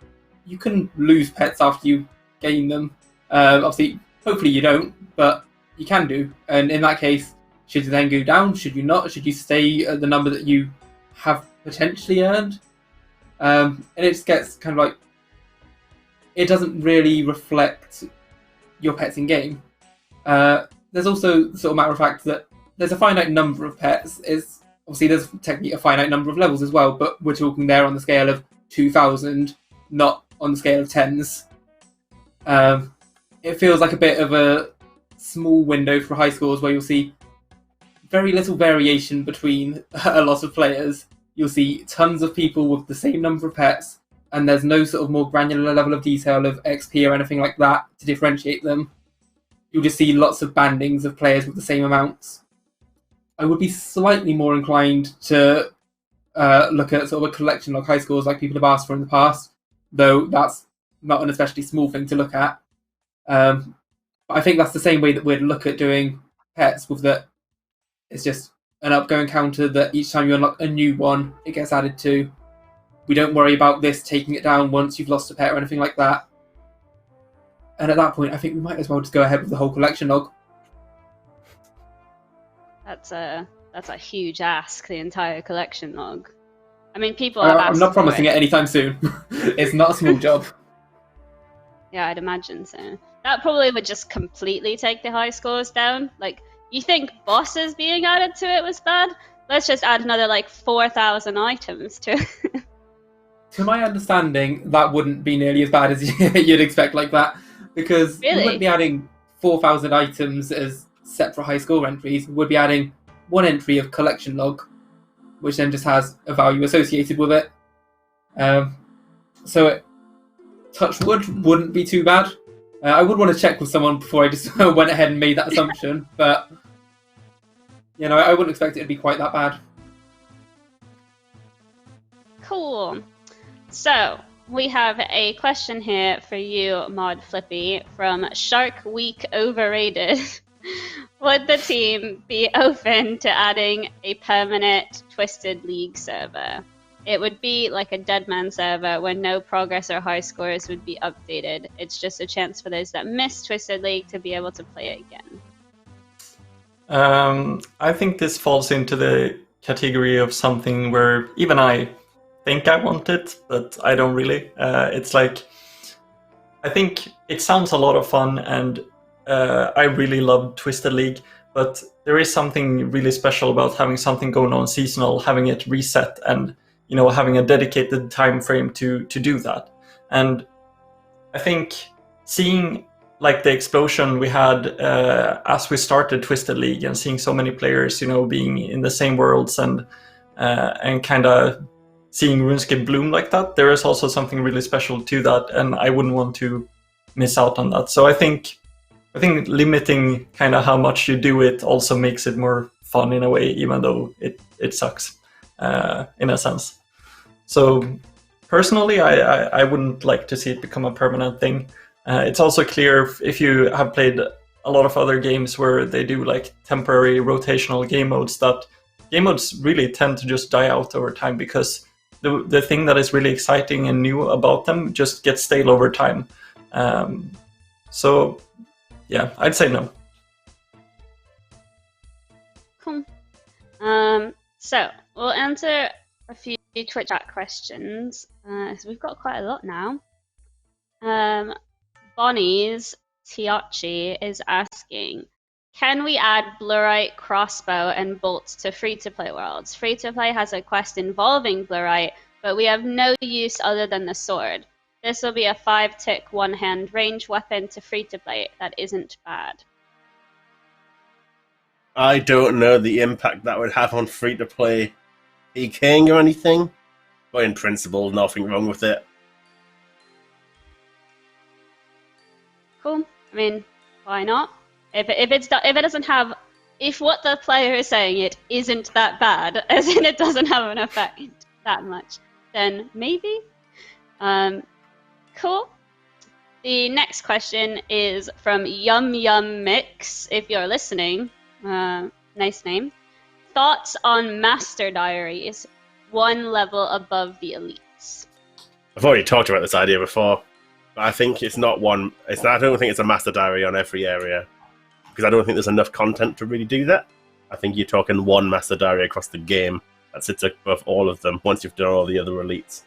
you can lose pets after you gain them. Obviously, hopefully you don't, but you can do. And in that case, should you then go down? Should you not? Should you stay at the number that you have potentially earned? And it just gets kind of like, it doesn't really reflect your pets in game. There's also sort of matter of fact that there's a finite number of pets. Obviously there's technically a finite number of levels as well, but we're talking there on the scale of 2,000, not on the scale of tens. It feels like a bit of a small window for high scores where you'll see very little variation between a lot of players. You'll see tons of people with the same number of pets, and there's no sort of more granular level of detail of XP or anything like that to differentiate them. You'll just see lots of bandings of players with the same amounts. I would be slightly more inclined to look at sort of a collection log high scores like people have asked for in the past, though that's not an especially small thing to look at. But I think that's the same way that we'd look at doing pets, with that it's just an upgoing counter that each time you unlock a new one, it gets added to. We don't worry about this taking it down once you've lost a pet or anything like that. And at that point, I think we might as well just go ahead with the whole collection log. That's a huge ask, the entire collection log. I mean, people have asked. I'm not promising it anytime soon. It's not a small job. Yeah, I'd imagine so. That probably would just completely take the high scores down. Like, you think bosses being added to it was bad? Let's just add another, 4,000 items to it. To my understanding, that wouldn't be nearly as bad as you'd expect like that. Because we wouldn't be adding 4,000 items as separate high score entries. We would be adding one entry of collection log, which then just has a value associated with it. So touch wood wouldn't be too bad. I would want to check with someone before I just went ahead and made that assumption, but I wouldn't expect it to be quite that bad. Cool. So we have a question here for you, Mod Flippy, from Shark Week Overrated. Would the team be open to adding a permanent Twisted League server? It would be like a Deadman server where no progress or high scores would be updated. It's just a chance for those that miss Twisted League to be able to play it again. I think this falls into the category of something where even I think I want it, but I don't really. It's like I think it sounds a lot of fun, and I really love Twisted League, but there is something really special about having something going on seasonal, having it reset, and having a dedicated time frame to do that. And I think seeing like the explosion we had as we started Twisted League, and seeing so many players, being in the same worlds and kind of seeing RuneScape bloom like that, there is also something really special to that, and I wouldn't want to miss out on that. So I think limiting kind of how much you do it also makes it more fun in a way, even though it sucks in a sense. So personally, I wouldn't like to see it become a permanent thing. It's also clear if you have played a lot of other games where they do like temporary rotational game modes, that game modes really tend to just die out over time, because the thing that is really exciting and new about them just gets stale over time. So yeah, I'd say no. Cool. So we'll answer a few Twitch chat questions. So we've got quite a lot now. Bonnie's Tiachi is asking, can we add Blurite, Crossbow, and Bolt to free-to-play worlds? Free-to-play has a quest involving Blurite, but we have no use other than the sword. This will be a 5-tick, one-hand range weapon to free-to-play. That isn't bad. I don't know the impact that would have on free-to-play PKing or anything, but in principle, nothing wrong with it. Cool. I mean, why not? If what the player is saying it isn't that bad, as in it doesn't have an effect that much, then maybe. Cool. The next question is from Yum Yum Mix. If you're listening, nice name. Thoughts on Master Diaries, one level above the elites? I've already talked about this idea before. But I think it's not one. I don't think it's a master diary on every area, because I don't think there's enough content to really do that. I think you're talking one master diary across the game that sits above all of them once you've done all the other elites.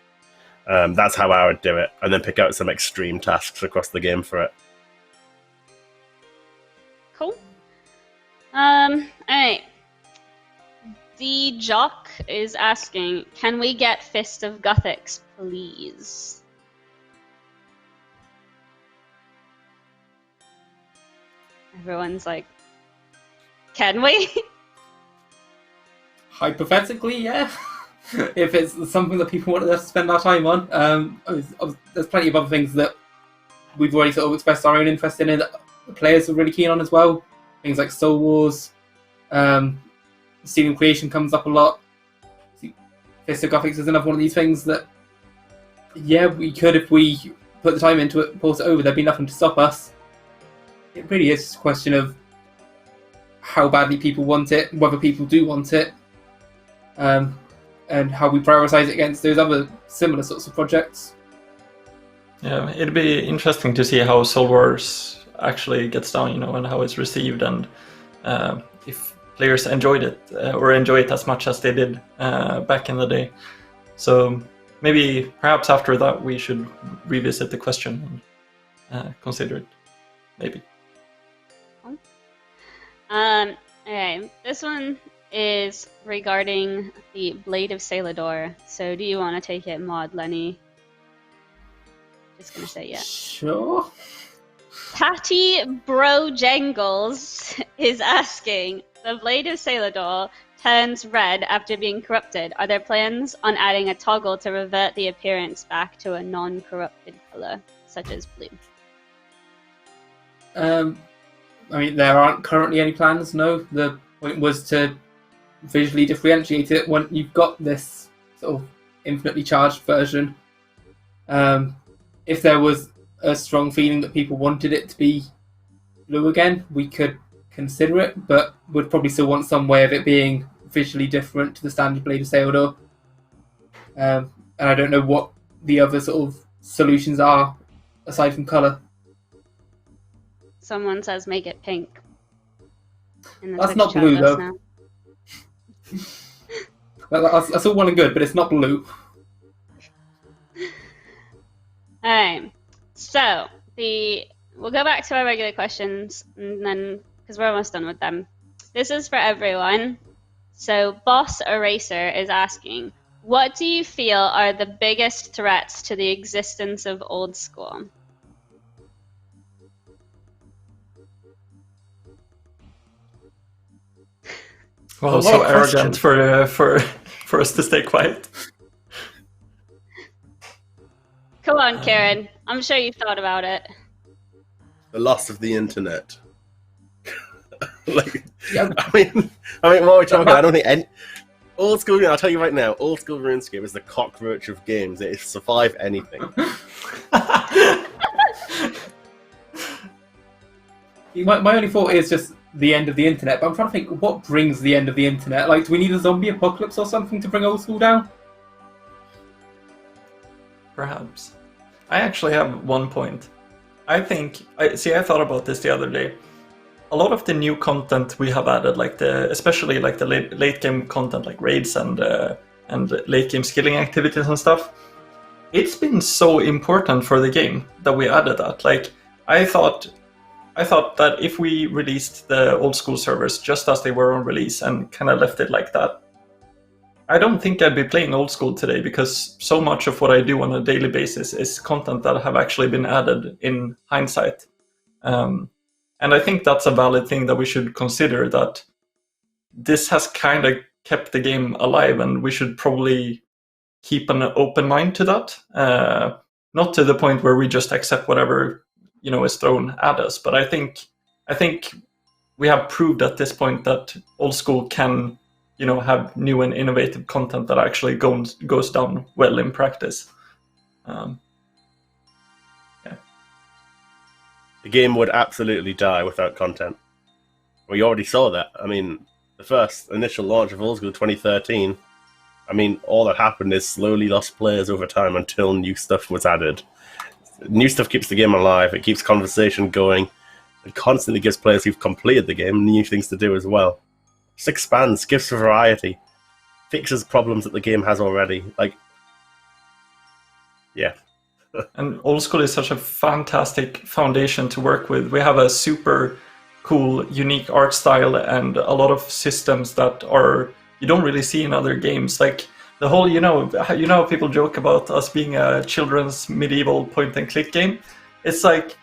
That's how I would do it, and then pick out some extreme tasks across the game for it. Cool. Alright. D Jock is asking, can we get Fist of Guthix, please? Everyone's like, can we? Hypothetically, yeah. If it's something that people wanted us to spend our time on. There's plenty of other things that we've already sort of expressed our own interest in, that the players are really keen on as well. Things like Soul Wars, Stealing Creation comes up a lot. Fist of Guthix is another one of these things that, yeah, we could, if we put the time into it, pause it over, there'd be nothing to stop us. It really is just a question of how badly people want it, whether people do want it, and how we prioritize it against those other similar sorts of projects. Yeah, it'd be interesting to see how Soul Wars actually gets down, and how it's received, and if players enjoyed it or enjoy it as much as they did back in the day. So perhaps after that we should revisit the question and consider it, maybe. Okay, this one is regarding the Blade of Saeldor. So do you want to take it, Mod, Lenny? Just gonna say yeah. Sure. Patty Bro Jangles is asking, the Blade of Saeldor turns red after being corrupted. Are there plans on adding a toggle to revert the appearance back to a non-corrupted color, such as blue? I mean, there aren't currently any plans, no. The point was to visually differentiate it when you've got this sort of infinitely charged version. If there was a strong feeling that people wanted it to be blue again, we could consider it, but would probably still want some way of it being visually different to the standard Blade of Saeldor. And I don't know what the other sort of solutions are aside from colour. Someone says make it pink. That's not blue, though. That's all well and good, but it's not blue. Alright, so We'll go back to our regular questions, and then because we're almost done with them. This is for everyone. So Boss Eraser is asking, what do you feel are the biggest threats to the existence of old school? Well, so arrogant for us to stay quiet. Come on, Kieren. I'm sure you've thought about it. The loss of the internet. I mean, what are we talking about? I don't think any... Old school, I'll tell you right now, old school RuneScape is the cockroach of games. It will survive anything. My only thought is just the end of the internet, but I'm trying to think, what brings the end of the internet? Like, do we need a zombie apocalypse or something to bring old school down? Perhaps. I actually have one point. I thought about this the other day. A lot of the new content we have added, especially the late game content, like raids and late game skilling activities and stuff, it's been so important for the game that we added that. Like, I thought that if we released the old school servers just as they were on release and kind of left it like that, I don't think I'd be playing old school today, because so much of what I do on a daily basis is content that have actually been added in hindsight. And I think that's a valid thing that we should consider, that this has kind of kept the game alive, and we should probably keep an open mind to that. Not to the point where we just accept whatever is thrown at us, but I think we have proved at this point that old school can have new and innovative content that actually goes down well in practice. The game would absolutely die without content. We already saw that. I mean, the first initial launch of Old School 2013, I mean, all that happened is slowly lost players over time until new stuff was added. New stuff keeps the game alive, it keeps conversation going, it constantly gives players who've completed the game new things to do as well. Just expands, gives variety, fixes problems that the game has already. Yeah. And old school is such a fantastic foundation to work with. We have a super cool, unique art style and a lot of systems that you don't really see in other games. Like the whole, how people joke about us being a children's medieval point-and-click game. It's like,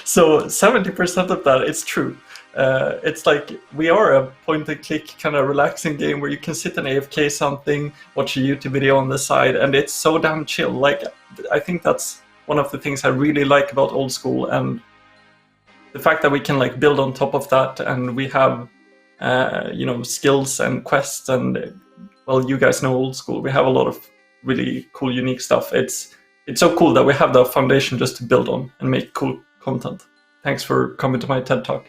so 70% of that is true. It's like we are a point-and-click kind of relaxing game where you can sit and AFK something, watch a YouTube video on the side, and it's so damn chill. Like, I think that's one of the things I really like about old school, and the fact that we can build on top of that, and we have skills and quests, and well, you guys know old school. We have a lot of really cool, unique stuff. It's so cool that we have the foundation just to build on and make cool content. Thanks for coming to my TED Talk.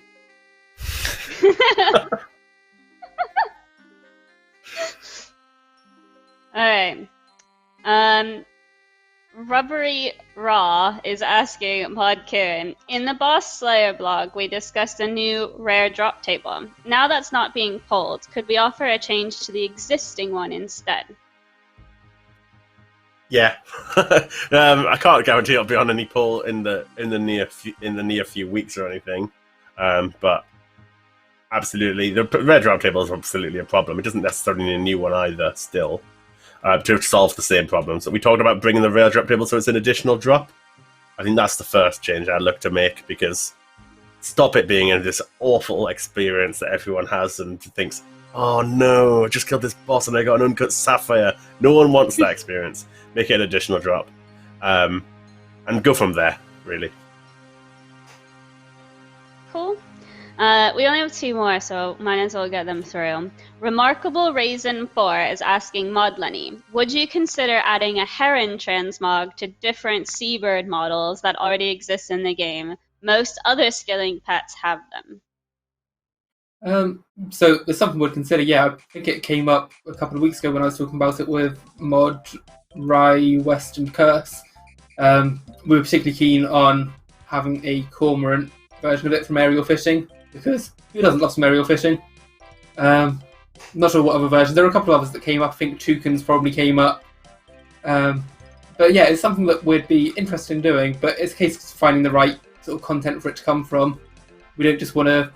Alright. Rubbery Raw is asking Mod Kieren, in the Boss Slayer blog we discussed a new rare drop table. Now that's not being pulled, could we offer a change to the existing one instead? Yeah. I can't guarantee it'll be on any poll in the near few weeks or anything. But absolutely, the rare drop table is absolutely a problem. It doesn't necessarily need a new one either, still, to solve the same problem. So we talked about bringing the rare drop table so it's an additional drop. I think that's the first change I'd look to make, because stop it being this awful experience that everyone has and thinks, oh no, I just killed this boss and I got an uncut sapphire. No one wants that experience. Make it an additional drop. And go from there, really. Cool. We only have two more, so might as well get them through. Remarkable Raisin 4 is asking Mod Lenny, would you consider adding a Heron Transmog to different seabird models that already exist in the game? Most other skilling pets have them. So there's something we'd consider. Yeah, I think it came up a couple of weeks ago when I was talking about it with Mod, Rye, West, and Curse. We were particularly keen on having a cormorant version of it from aerial fishing, because who doesn't love some aerial fishing? Not sure what other versions. There are a couple of others that came up. I think Toucans probably came up. But yeah, it's something that we'd be interested in doing, but it's a case of finding the right sort of content for it to come from. We don't just want to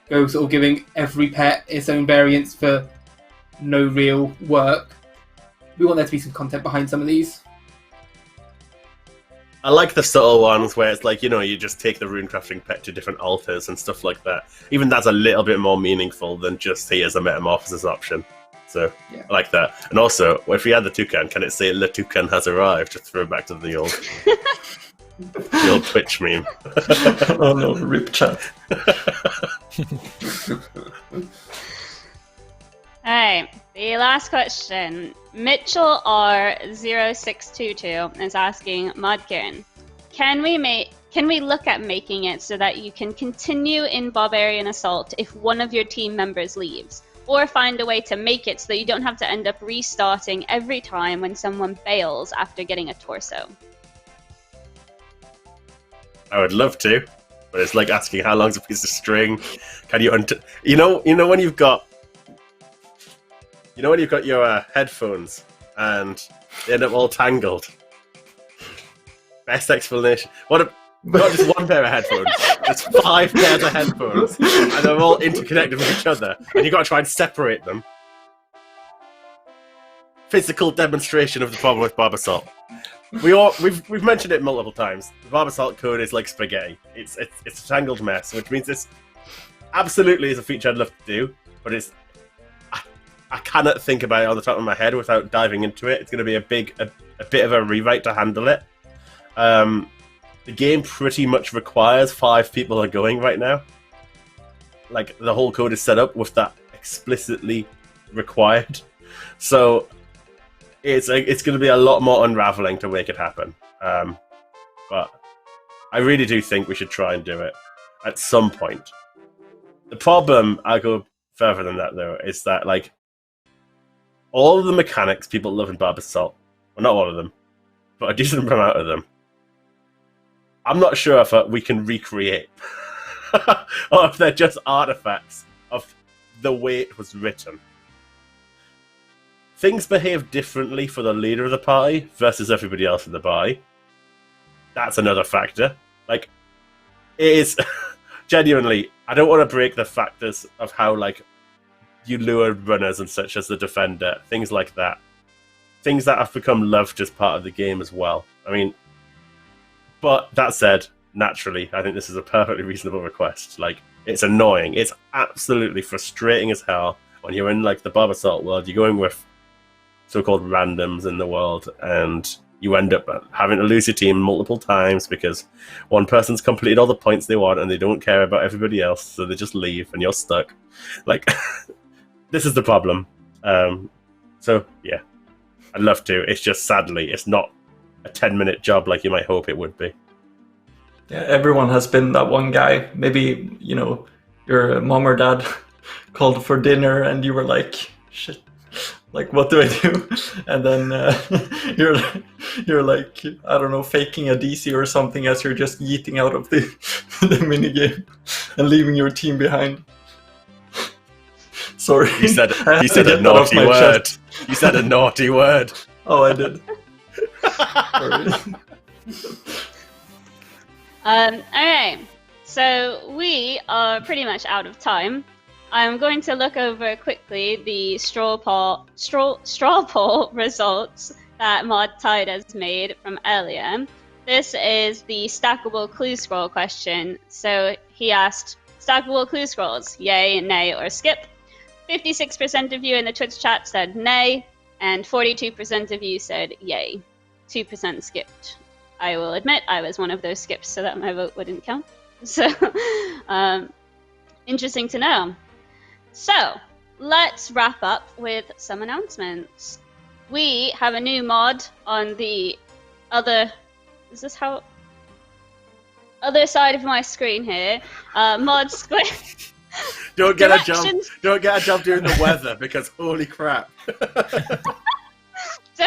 go sort of giving every pet its own variants for no real work. We want there to be some content behind some of these. I like the subtle ones where it's like, you just take the runecrafting pet to different altars and stuff like that. Even that's a little bit more meaningful than just here's a metamorphosis option. So, yeah. I like that. And also, if we add the toucan, can it say Le Toucan has arrived? Just throw it back to the old Twitch meme. Oh no, rip chat. Alright, the last question. Mitchell R0622 is asking Mod Kieren, can we look at making it so that you can continue in Barbarian Assault if one of your team members leaves? Or find a way to make it so that you don't have to end up restarting every time when someone bails after getting a torso? I would love to, but it's like asking how long's a piece of string. Can you you know when you've got your headphones and they end up all tangled. Best explanation. Not just one pair of headphones. There's 5 pairs of headphones, and they're all interconnected with each other, and you've got to try and separate them. Physical demonstration of the problem with Barb Assault. We've mentioned it multiple times. The Barb Assault code is like spaghetti. It's a tangled mess, which means this absolutely is a feature I'd love to do, but I cannot think about it on the top of my head without diving into it. It's going to be a bit of a rewrite to handle it. The game pretty much requires 5 people are going right now. Like, the whole code is set up with that explicitly required. So it's going to be a lot more unraveling to make it happen. But I really do think we should try and do it at some point. The problem, I'll go further than that though, is that like all of the mechanics people love in Barb Assault, well, not all of them, but a decent amount of them, I'm not sure if we can recreate, or if they're just artifacts of the way it was written. Things behave differently for the leader of the party versus everybody else in the party. That's another factor. Like, it is genuinely, I don't want to break the factors of how, like, you lure runners and such as the defender, things like that. Things that have become loved as part of the game as well. I mean, but that said, naturally, I think this is a perfectly reasonable request. Like, it's annoying. It's absolutely frustrating as hell when you're in, like, the Barb Assault world. You're going with so-called randoms in the world, and you end up having to lose your team multiple times because one person's completed all the points they want and they don't care about everybody else, so they just leave and you're stuck. Like, this is the problem. So, yeah, I'd love to. It's just, sadly, it's not a 10-minute job like you might hope it would be. Yeah, everyone has been that one guy. Maybe, your mom or dad called for dinner and you were like, shit, like, what do I do? And then you're like, I don't know, faking a DC or something as you're just yeeting out of the minigame and leaving your team behind. Sorry. You said a naughty word. You said a naughty word. Oh, I did. Alright, so we are pretty much out of time. I'm going to look over quickly the Strawpoll results that Mod Tide has made from earlier. This is the stackable clue scroll question. So he asked, stackable clue scrolls, yay, nay, or skip? 56% of you in the Twitch chat said nay, and 42% of you said yay. 2% skipped. I will admit I was one of those skips, so that my vote wouldn't count. So, interesting to know. So, let's wrap up with some announcements. We have a new mod on the other... Is this how... Other side of my screen here. Mod Squid. Don't get a jump during the weather, because holy crap. So,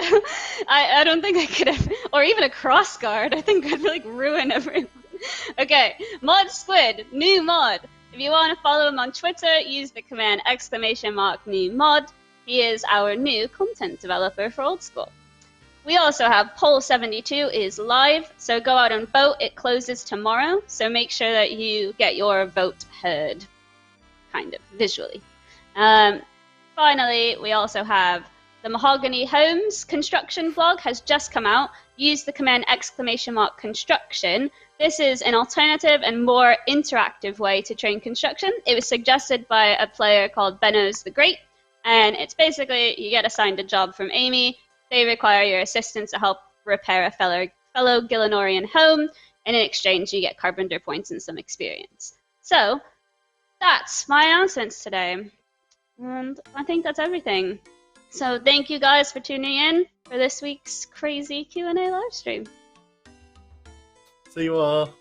I don't think I could have, or even a cross guard. I think I'd like ruin everyone. Okay, Mod Squid, new mod. If you want to follow him on Twitter, use the command !new mod. He is our new content developer for Old School. We also have Poll 72 is live, so go out and vote. It closes tomorrow, so make sure that you get your vote heard, kind of, visually. Finally, we also have the Mahogany Homes construction blog has just come out. Use the command !construction. This is an alternative and more interactive way to train construction. It was suggested by a player called Benos the Great, and it's basically you get assigned a job from Amy. They require your assistance to help repair a fellow Gillenorian home, and in exchange you get carpenter points and some experience. So that's my announcements today, and I think that's everything. So thank you guys for tuning in for this week's crazy Q&A live stream. See you all.